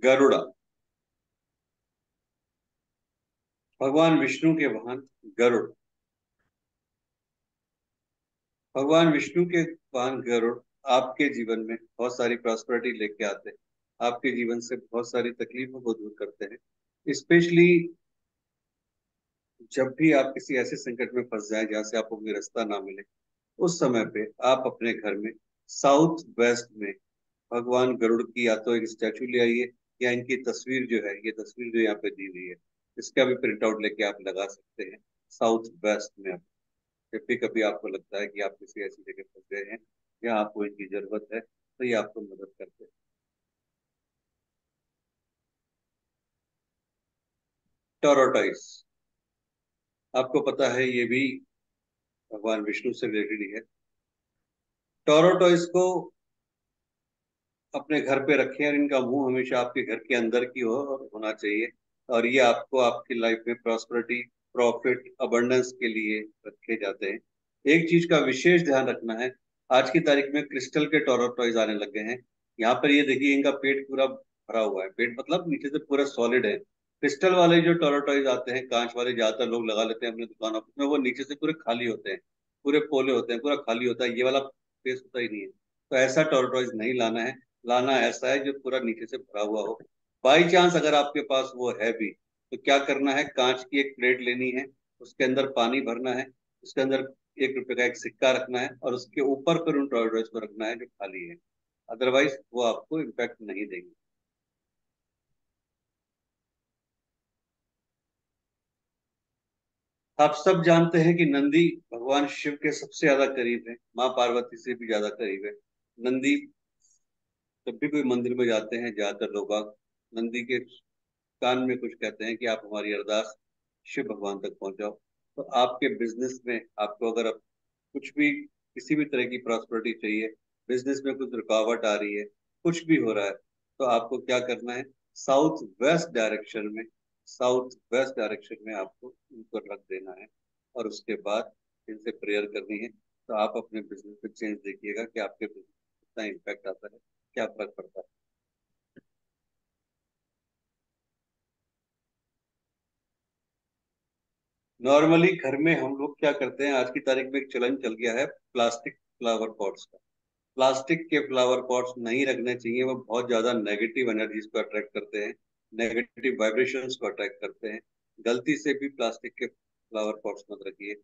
गरुड़ा, भगवान विष्णु के वाहन गरुड़, भगवान विष्णु के वाहन गरुड़ आपके जीवन में बहुत सारी प्रॉस्पेरिटी लेके आते हैं, आपके जीवन से बहुत सारी तकलीफों को दूर करते हैं। स्पेशली जब भी आप किसी ऐसे संकट में फंस जाए जहां से आपको कोई रास्ता ना मिले, उस समय पे आप अपने घर में साउथ वेस्ट में भगवान गरुड़ की या तो एक स्टैचू ले आइए, या इनकी तस्वीर जो है, ये तस्वीर जो यहाँ पे दी हुई है, इसका भी प्रिंट आउट लेके आप लगा सकते हैं साउथ वेस्ट में। जब भी कभी आपको लगता है कि आप किसी ऐसी जगह फंस गए हैं या आपको इनकी जरूरत है, तो ये आपको मदद करते हैं। टोरोटाइज, आपको पता है ये भी भगवान विष्णु से रिलेटेड ही है। टोरोटाइज को अपने घर पे रखें और इनका मुंह हमेशा आपके घर के अंदर की हो और होना चाहिए, और ये आपको आपकी लाइफ में प्रॉस्पेरिटी, प्रॉफिट, अबंडेंस के लिए रखे जाते हैं। एक चीज का विशेष ध्यान रखना है, आज की तारीख में क्रिस्टल के टॉर्टॉइज आने लग गए हैं। यहाँ पर ये देखिए, इनका पेट पूरा भरा हुआ है, पेट मतलब नीचे से पूरा सॉलिड है। क्रिस्टल वाले जो टॉर्टॉइज आते हैं, कांच वाले, ज्यादातर लोग लगा लेते हैं अपने दुकानों में, वो नीचे से पूरे खाली होते हैं, पूरे पोले होते हैं, पूरा खाली होता है, ये वाला फेस होता ही नहीं है। तो ऐसा टॉर्टॉइज नहीं लाना है। लाना ऐसा है जो पूरा नीचे से भरा हुआ हो। बाई चांस अगर आपके पास वो है भी, तो क्या करना है, कांच की एक प्लेट लेनी है, उसके अंदर पानी भरना है, उसके अंदर 1 रुपए का एक सिक्का रखना है, और उसके ऊपर फिर उन टॉर्टॉइज को रखना है जो खाली है। अदरवाइज वो आपको इम्पैक्ट नहीं देंगे। आप सब जानते हैं कि नंदी भगवान शिव के सबसे ज्यादा करीब है, माँ पार्वती से भी ज्यादा करीब है। नंदी, जब भी कोई मंदिर में जाते हैं, ज्यादातर लोग बाग नंदी के कान में कुछ कहते हैं कि आप हमारी अरदास शिव भगवान तक पहुंचाओ। तो आपके बिजनेस में आपको अगर अब कुछ भी, किसी भी तरह की प्रॉस्पेरिटी चाहिए, बिजनेस में कुछ रुकावट आ रही है, कुछ भी हो रहा है, तो आपको क्या करना है, साउथ वेस्ट डायरेक्शन में, साउथ वेस्ट डायरेक्शन में आपको उनको रख देना है, और उसके बाद इनसे प्रेयर करनी है। तो आप अपने बिजनेस में चेंज देखिएगा कि आपके बिजनेस कितना इम्पैक्ट आता है, क्या फर्क पड़ता है। नॉर्मली घर में हम लोग क्या करते हैं, आज की तारीख में एक चलन चल गया है प्लास्टिक फ्लावर पॉट्स का। प्लास्टिक के फ्लावर पॉट्स नहीं रखने चाहिए, वो बहुत ज्यादा नेगेटिव एनर्जीज को अट्रैक्ट करते हैं, नेगेटिव वाइब्रेशंस को अट्रैक्ट करते हैं। गलती से भी प्लास्टिक के फ्लावर पॉट्स मत रखिए,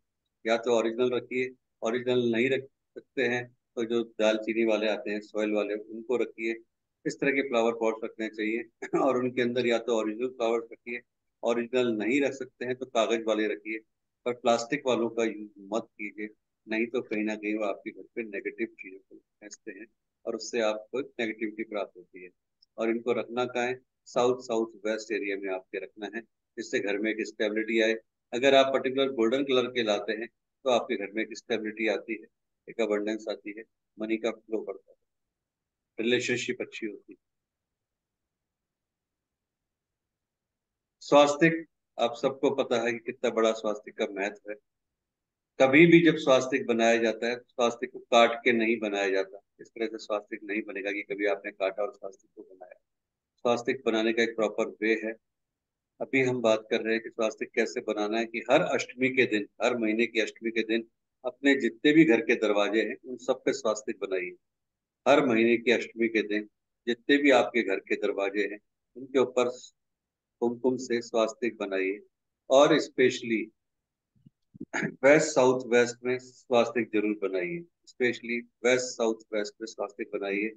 या तो ओरिजिनल रखिए। ओरिजिनल नहीं रख सकते हैं तो जो दालचीनी वाले आते हैं, सॉइल वाले, उनको रखिए। इस तरह के फ्लावर पॉट्स रखने चाहिए और उनके अंदर या तो ओरिजिनल फ्लावर्स रखिए, ओरिजिनल नहीं रख सकते हैं तो कागज वाले रखिए, पर प्लास्टिक वालों का यूज मत कीजिए। नहीं तो कहीं ना कहीं वो आपके घर पे नेगेटिव चीजों को फेंकते हैं, और उससे आपको नेगेटिविटी प्राप्त होती है। और इनको रखना कहाँ है, साउथ साउथ वेस्ट एरिया में आपके रखना है, जिससे घर में एक स्टेबिलिटी आए। अगर आप पर्टिकुलर गोल्डन कलर के लाते हैं, तो आपके घर में एक स्टेबिलिटी आती है, एक अबंडेंस आती है, मनी का फ्लो बढ़ता है, रिलेशनशिप अच्छी होती है। स्वास्थ्य, आप सबको पता है कि कितना बड़ा स्वास्थ्य का महत्व है। कभी भी जब स्वास्तिक बनाया जाता है, स्वास्तिक को काट के नहीं बनाया जाता। इस तरह से स्वास्तिक नहीं बनेगा कि कभी आपने काटा और स्वास्तिक को बनाया। स्वास्तिक बनाने का एक प्रॉपर वे है। अभी हम बात कर रहे हैं कि स्वास्तिक कैसे बनाना है, कि हर अष्टमी के दिन, हर महीने की अष्टमी के दिन, अपने जितने भी घर के दरवाजे हैं उन सब पे स्वास्तिक बनाइए। हर महीने की अष्टमी के दिन जितने भी आपके घर के दरवाजे हैं, उनके ऊपर कुमकुम से स्वास्तिक बनाइए। और स्पेशली वेस्ट साउथ वेस्ट में स्वास्तिक जरूर बनाइए, स्पेशली वेस्ट साउथ वेस्ट में स्वास्तिक बनाइए,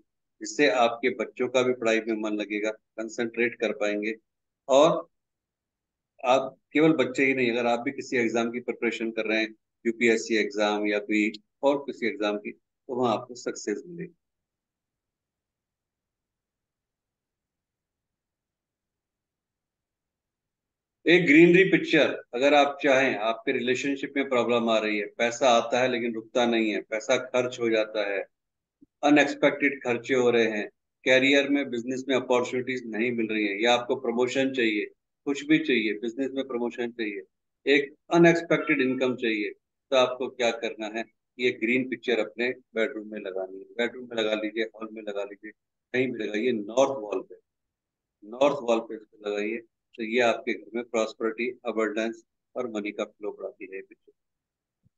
जिससे आपके बच्चों का भी पढ़ाई में मन लगेगा, कंसंट्रेट कर पाएंगे। और आप केवल बच्चे ही नहीं, अगर आप भी किसी एग्जाम की प्रिपरेशन कर रहे हैं, यूपीएससी एग्जाम या फिर और किसी एग्जाम की, तो वहाँ आपको सक्सेस मिलेगी। एक ग्रीनरी पिक्चर, अगर आप चाहें, आपके रिलेशनशिप में प्रॉब्लम आ रही है, पैसा आता है लेकिन रुकता नहीं है, पैसा खर्च हो जाता है, अनएक्सपेक्टेड खर्चे हो रहे हैं, कैरियर में, बिजनेस में अपॉर्चुनिटीज नहीं मिल रही है, या आपको प्रमोशन चाहिए, कुछ भी चाहिए, बिजनेस में प्रमोशन चाहिए, एक अनएक्सपेक्टेड इनकम चाहिए, तो आपको क्या करना है, ये ग्रीन पिक्चर अपने बेडरूम में लगानी है। बेडरूम में लगा लीजिए, हॉल में लगा लीजिए, कहीं भी लगाइए, नॉर्थ वॉल पे, नॉर्थ वॉल पे इसको लगाइए। तो ये आपके घर में प्रॉस्पेरिटी, अबंडेंस और मनी का फ्लो बढ़ाती है पिक्चर।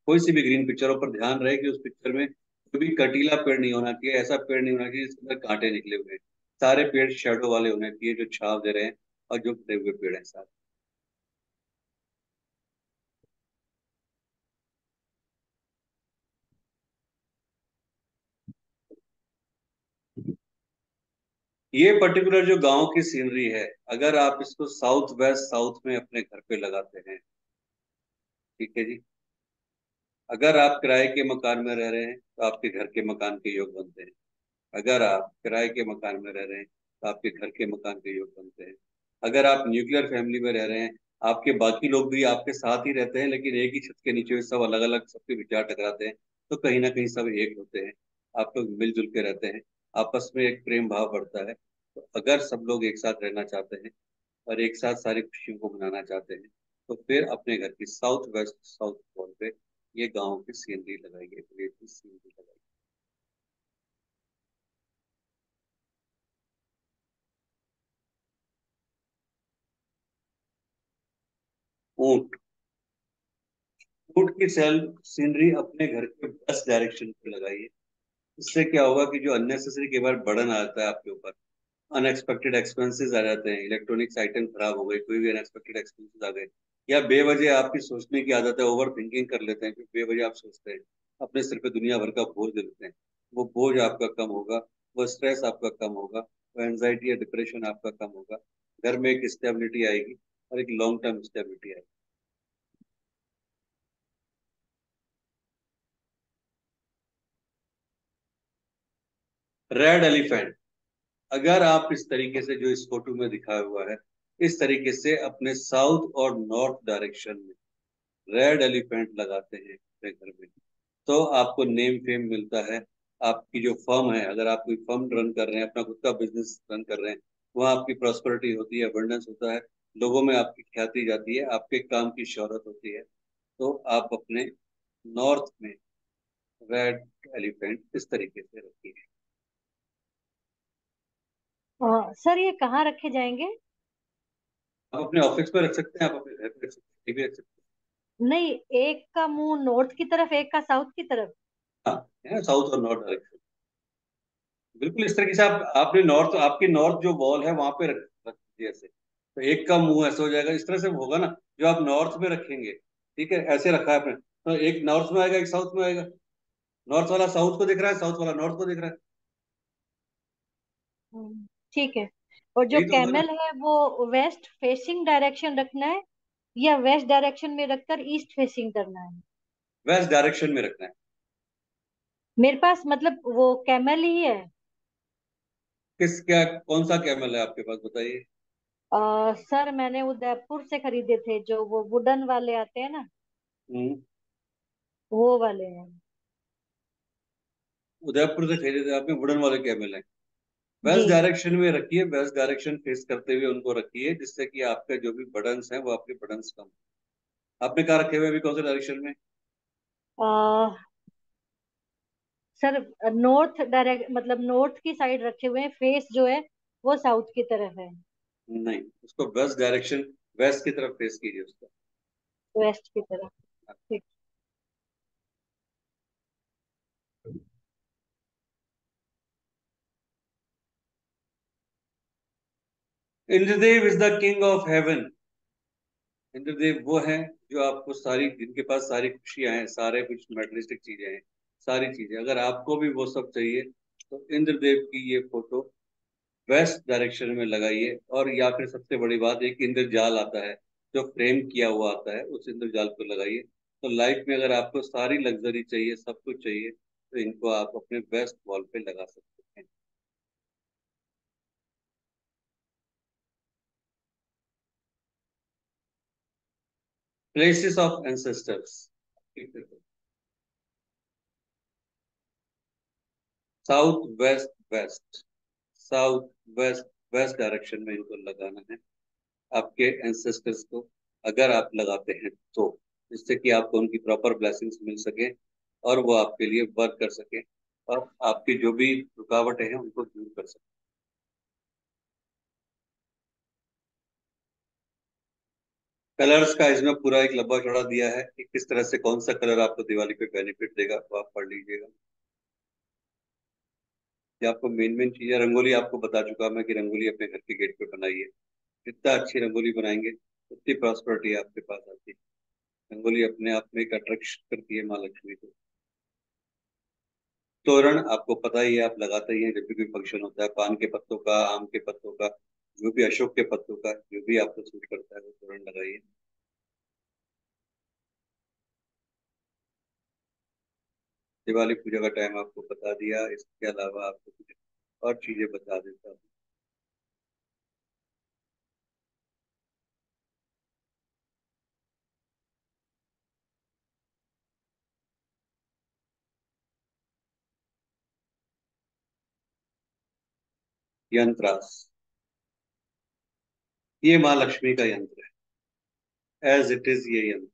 कोई सी भी ग्रीन पिक्चरों पर ध्यान रहे कि उस पिक्चर में कोई भी कटीला पेड़ नहीं होना चाहिए, ऐसा पेड़ नहीं होना चाहिए जिसके अंदर कांटे निकले हुए हैं। सारे पेड़ शेडो वाले होने चाहिए, जो छांव दे रहे हैं, और जो खड़े हुए पेड़ हैं सारे। ये पर्टिकुलर जो गांव की सीनरी है, अगर आप इसको साउथ वेस्ट साउथ में अपने घर पे लगाते हैं, ठीक है जी, अगर आप किराए के मकान में रह रहे हैं तो आपके घर के मकान के योग बनते हैं। अगर आप किराए के मकान में रह रहे हैं तो आपके घर के मकान के योग बनते हैं। अगर आप न्यूक्लियर फैमिली में रह रहे हैं, आपके बाकी लोग भी आपके साथ ही रहते हैं लेकिन एक ही छत के नीचे सब अलग अलग, सबके विचार टकराते हैं, तो कहीं ना कहीं सब एक होते हैं। आप लोग मिलजुल के रहते हैं, आपस में एक प्रेम भाव बढ़ता है। तो अगर सब लोग एक साथ रहना चाहते हैं और एक साथ सारी खुशियों को मनाना चाहते हैं, तो फिर अपने घर की साउथ वेस्ट साउथ वॉल पे ये गाँव की सीनरी लगाइए, विलेज की सीनरी लगाइए। ऊंट, ऊंट की सेल सीनरी अपने घर के वेस्ट डायरेक्शन पे लगाइए। इससे क्या होगा कि जो अननेसेसरी कई बार बर्डन आता है आपके ऊपर, अनएक्सपेक्टेड एक्सपेंसेस आ जाते हैं, इलेक्ट्रॉनिक्स आइटम खराब हो गए, कोई भी अनएक्सपेक्टेड एक्सपेंसेस आ गए, या बेवजह आपकी सोचने की आदत है, ओवर थिंकिंग कर लेते हैं, फिर बेवजह आप सोचते हैं, अपने सिर पे दुनिया भर का बोझ दे लेते हैं। वो बोझ आपका कम होगा, वो स्ट्रेस आपका कम होगा, वो एंजाइटी या डिप्रेशन आपका कम होगा। घर में एक स्टेबिलिटी आएगी और एक लॉन्ग टर्म स्टेबिलिटी आएगी। रेड एलिफेंट, अगर आप इस तरीके से जो इस फोटो में दिखाया हुआ है, इस तरीके से अपने साउथ और नॉर्थ डायरेक्शन में रेड एलिफेंट लगाते हैं अपने घर में, तो आपको नेम फेम मिलता है। आपकी जो फर्म है, अगर आप कोई फर्म रन कर रहे हैं, अपना खुद का बिजनेस रन कर रहे हैं, वहाँ आपकी प्रॉस्पेरिटी होती है, अबंडेंस होता है, लोगों में आपकी ख्याति जाती है, आपके काम की शोहरत होती है। तो आप अपने नॉर्थ में रेड एलिफेंट इस तरीके से रखिए। सर ये कहाँ रखे जाएंगे? आप अपने ऑफिस में रख सकते हैं, आप अपने घर पे रख सकते हैं, कहीं भी रख सकते नहीं, एक का मुंह नॉर्थ की तरफ, एक का साउथ की तरफ। हैं। हाँ, है साउथ और नॉर्थ डायरेक्शन। बिल्कुल इस तरीके से आप, आपने नॉर्थ, आपकी नॉर्थ जो वॉल है वहां पे रख दीजिए ऐसे, तो एक का मुंह ऐसे हो जाएगा, इस तरह से होगा ना। जो आप नॉर्थ में रखेंगे, ठीक है, ऐसे रखा है आपने, तो एक नॉर्थ में आएगा, एक साउथ में आएगा। नॉर्थ वाला साउथ को दिख रहा है, साउथ वाला नॉर्थ को दिख रहा है। ठीक है। और जो यही तो होगा ना। कैमल है वो वेस्ट फेसिंग डायरेक्शन रखना है या वेस्ट डायरेक्शन में रखकर ईस्ट फेसिंग करना है? वेस्ट डायरेक्शन में रखना है। मेरे पास मतलब वो कैमल ही है। किस, क्या, कौन सा कैमल है आपके पास, बताइए। सर मैंने उदयपुर से खरीदे थे, जो वो वुडन वाले आते हैं ना, हम्म। वो वाले हैं। उदयपुर से खरीदे थे आपने, वुडन वाले कैमल है। जी। वेस्ट डायरेक्शन में रखिए, वेस्ट डायरेक्शन फेस करते हुए उनको रखिए, जिससे कि आपके जो भी बटन्स हैं वो आपके बटन्स कम। आपने कहाँ रखे हुए अभी, कौन से डायरेक्शन में? आ, सर नॉर्थ डायरेक्ट मतलब नॉर्थ की साइड रखे हुए हैं, फेस जो है वो साउथ की तरफ है। नहीं, उसको वेस्ट डायरेक्शन, वेस्ट की तरफ फेस कीजिए उसको। वेस्ट की तरफ। ठीक। Indradev is the king of haven. Indradev वो हैं जो आपको सारी, जिनके पास सारी खुशियां हैं, सारे कुछ मेटलिस्टिक चीजें हैं, सारी चीजें, अगर आपको भी वो सब चाहिए तो इंद्रदेव की ये फोटो वेस्ट डायरेक्शन में लगाइए। और या फिर सबसे बड़ी बात, एक इंद्रजाल आता है जो फ्रेम किया हुआ आता है, उस इंद्रजाल को लगाइए। तो लाइफ में अगर आपको सारी लग्जरी चाहिए, सब कुछ चाहिए, तो इनको आप अपने वेस्ट वॉल पे लगा सकते हैं। Places of ancestors, south west west, south west west direction में इनको लगाना है, आपके एंसेस्टर्स को, अगर आप लगाते हैं तो, जिससे कि आपको उनकी प्रॉपर ब्लेसिंग्स मिल सके और वो आपके लिए वर्क कर सके और आपकी जो भी रुकावटें हैं उनको दूर कर सके। कलर्स का इसमें पूरा एक लंबा चौड़ा दिया है कि किस तरह से कौन सा कलर आपको दिवाली पे बेनिफिट देगा, वो आप पढ़ लीजिएगा। ये आपको मेन मेन चीजें, रंगोली आपको बता चुका मैं कि रंगोली अपने घर के गेट पे बनाइए। जितना अच्छी रंगोली बनाएंगे उतनी प्रॉस्पेरिटी आपके पास आती है। रंगोली अपने आप में एक अट्रैक्शन करती है माँ लक्ष्मी को। तोरण आपको पता ही है, आप लगाते ही हैं जब भी कोई फंक्शन होता है, पान के पत्तों का, आम के पत्तों का, जो भी अशोक के पत्तों का, जो भी आपको सूट करता है वो तोरण लगाइए। दिवाली पूजा का टाइम आपको बता दिया, इसके अलावा आपको कुछ और चीजें बता देता हूँ। यंत्रास, ये माँ लक्ष्मी का यंत्र है, एज इट इज ये यंत्र।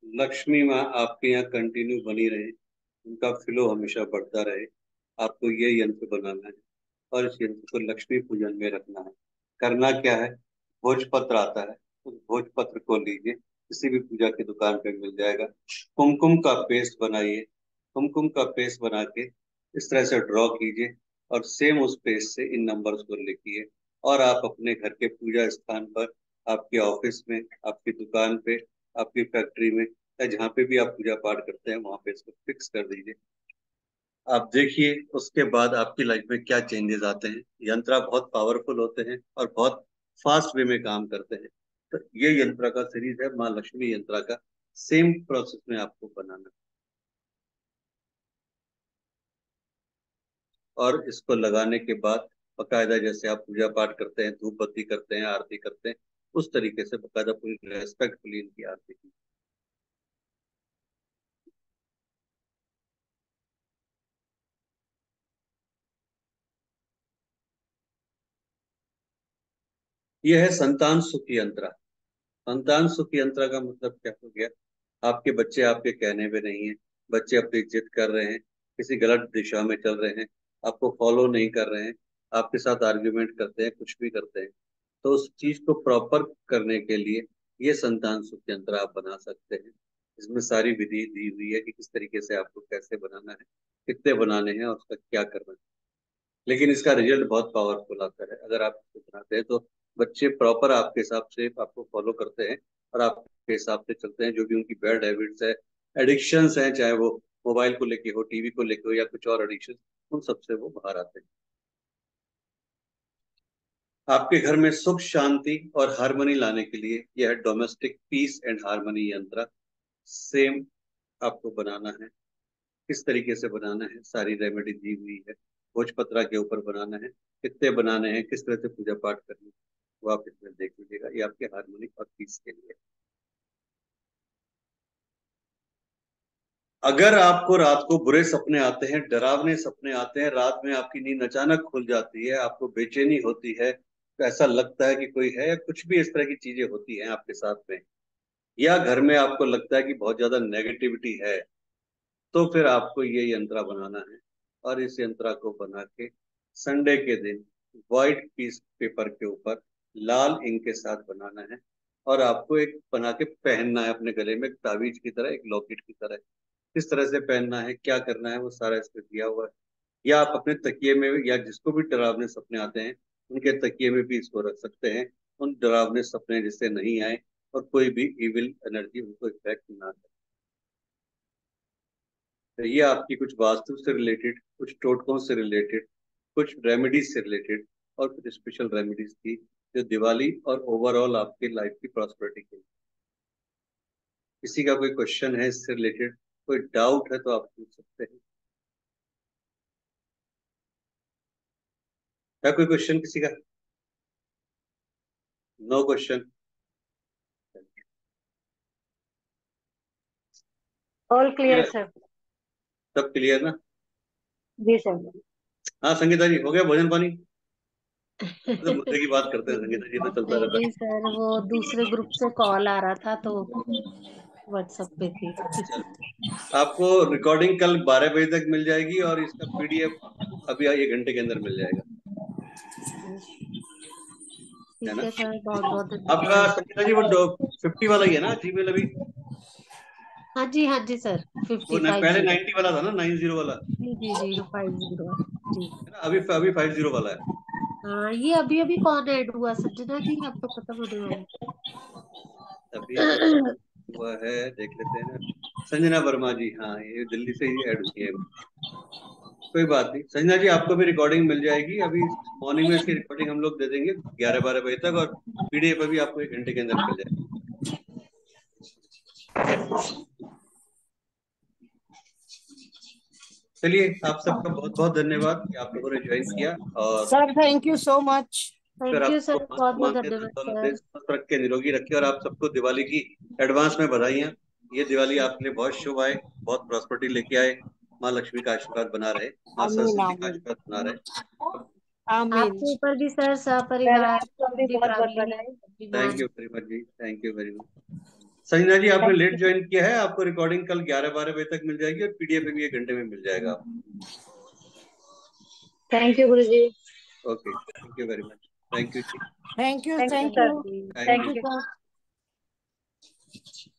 लक्ष्मी माँ आपके यहाँ कंटिन्यू बनी रहे, उनका फ्लो हमेशा बढ़ता रहे, आपको ये यंत्र बनाना है और इस यंत्र को लक्ष्मी पूजन में रखना है। करना क्या है, भोजपत्र आता है, उस भोजपत्र को लीजिए, किसी भी पूजा की दुकान पे मिल जाएगा। कुमकुम का पेस्ट बनाइए, कुमकुम का पेस्ट बना के इस तरह से ड्रॉ कीजिए और सेम उस पेस्ट से इन नंबर्स को लिखिए और आप अपने घर के पूजा स्थान पर, आपके ऑफिस में, आपकी दुकान पे, आपकी फैक्ट्री में, या जहाँ पे भी आप पूजा पाठ करते हैं वहां पे इसको फिक्स कर दीजिए। आप देखिए उसके बाद आपकी लाइफ में क्या चेंजेस आते हैं। यंत्रा बहुत पावरफुल होते हैं और बहुत फास्ट वे में काम करते हैं। तो ये यंत्रा का सीरीज है, माँ लक्ष्मी यंत्रा का। सेम प्रोसेस में आपको बनाना है और इसको लगाने के बाद बकायदा जैसे आप पूजा पाठ करते हैं, धूप बत्ती करते हैं, आरती करते हैं, उस तरीके से बकायदा पूरी रेस्पेक्टफुली इनकी आरती की। यह है संतान सुख यंत्रा। संतान सुख यंत्रा का मतलब क्या हो गया, आपके बच्चे आपके कहने पे नहीं है, बच्चे अपनी जिद कर रहे हैं, किसी गलत दिशा में चल रहे हैं, आपको फॉलो नहीं कर रहे हैं, आपके साथ आर्ग्यूमेंट करते हैं, कुछ भी करते हैं, तो उस चीज को प्रॉपर करने के लिए ये संतान सुख यंत्र आप बना सकते हैं। इसमें सारी विधि दी हुई है कि किस तरीके से आपको कैसे बनाना है, कितने बनाने हैं और उसका क्या करना है। लेकिन इसका रिजल्ट बहुत पावरफुल आता है अगर आप इसको बनाते हैं तो। बच्चे प्रॉपर आपके हिसाब से आपको फॉलो करते हैं और आपके हिसाब से चलते हैं। जो भी उनकी बैड हैबिट्स है, एडिक्शंस हैं, चाहे वो मोबाइल को लेके हो, टीवी को लेके हो, या कुछ और एडिक्शन, उन सबसे वो बाहर आते हैं। आपके घर में सुख शांति और हार्मनी लाने के लिए यह डोमेस्टिक पीस एंड हार्मनी यंत्र सेम आपको बनाना है। किस तरीके से बनाना है, सारी रेमेडी दी हुई है। भोजपत्रा के ऊपर बनाना है, कितने बनाने हैं, किस तरह से पूजा पाठ करनी है, वो आप इसमें देख लीजिएगा। ये आपके हार्मोनी और पीस के लिए। अगर आपको रात को बुरे सपने आते हैं, डरावने सपने आते हैं, रात में आपकी नींद अचानक खुल जाती है, आपको बेचैनी होती है, तो ऐसा लगता है कि कोई है, या कुछ भी इस तरह की चीजें होती हैं आपके साथ में, या घर में आपको लगता है कि बहुत ज्यादा नेगेटिविटी है, तो फिर आपको ये यंत्रा बनाना है। और इस यंत्रा को बना के संडे के दिन व्हाइट पीस पेपर के ऊपर लाल इंक के साथ बनाना है और आपको एक बना के पहनना है अपने गले में, एक ताबीज की तरह, एक लॉकेट की तरह। किस तरह से पहनना है, क्या करना है, वो सारा इसमें दिया हुआ है। या आप अपने तकिए में, या जिसको भी डरावने सपने आते हैं उनके तकिए में भी इसको रख सकते हैं। उन डरावने सपने जिससे नहीं आए और कोई भी इविल एनर्जी उनको इफेक्ट ना करे। तो ये आपकी कुछ वास्तु से रिलेटेड, कुछ टोटकों से रिलेटेड, कुछ रेमेडीज से रिलेटेड और कुछ स्पेशल रेमेडीज थी जो दिवाली और ओवरऑल आपके लाइफ की प्रॉस्पेरिटी के लिए। किसी का कोई क्वेश्चन है इससे रिलेटेड, कोई डाउट है तो आप पूछ सकते हैं। क्या कोई क्वेश्चन किसी का? No question? All clear sir. सब क्लियर ना? जी सर। हाँ संगीता जी, हो गया भोजन पानी? तो मुद्दे की बात करते हैं संगीता जी, तो चलता नहीं रहता नहीं सर, वो दूसरे ग्रुप से कॉल आ रहा था तो व्हाट्सएप पे थी। है। चलो, आपको रिकॉर्डिंग कल 12 बजे तक मिल जाएगी और इसका पीडीएफ अभी 1 घंटे के अंदर मिल जाएगा, है ठीक ना? है सर, बहुत बहुत आपका धन्यवाद। संगीता जी वो 50 वाला ही है ना जीमेल अभी? हाँ जी सर, वो 5050। पहले 90 वाला था ना, 90 वाला, जी जी 050 जी। है ना? अभी अभी 50 वाला है। हाँ, ये अभी अभी कौन ऐड हुआ संजना जी, अब तो खत्म होने वाला अभी अभी है। हुआ है, देख लेते हैं ना। संजना वर्मा जी, हाँ ये दिल्ली से ही ऐड हुई है। कोई बात नहीं संजना जी, आपको भी रिकॉर्डिंग मिल जाएगी। अभी मॉर्निंग में इसकी रिकॉर्डिंग हम लोग दे देंगे 11-12 बजे तक, और पीडीएफ अभी आपको 1 घंटे के अंदर मिल जाएगी। चलिए, आप सबका बहुत बहुत धन्यवाद कि आप लोगों ने ज्वाइन किया। और sir thank you so much. फिर थैंक यू आपको सर, मस्त बहुत बहुत मांगे धन्यवाद दौलत दे, सर। स्वस्थ रख के निरोगी रखे, और आप सबको दिवाली की एडवांस में बधाइयाँ। ये दिवाली आपके लिए बहुत शुभ आए, बहुत प्रॉस्पेरिटी लेके आए। माँ लक्ष्मी का आशीर्वाद बना रहे, माँ आमीन सरस्वती का आमीन आशीर्वाद बना रहे। आमीन। आपके ऊपर भी सर, सर सपरिवार आपको भी बहुत बहुत दीपावली बधाई। थैंक विमान। यू वेरी मच जी, thank you very much. Sanjana ji, आपने लेट ज्वाइन किया है, आपको रिकॉर्डिंग कल 11-12 बजे तक मिल जाएगी, और पीडीएफ भी 1 घंटे में मिल जाएगा। थैंक यू गुरु जी। Okay, thank you very much. Thank you जी। Thank you thank you thank sir. You thank thank you. You thank you. Sir.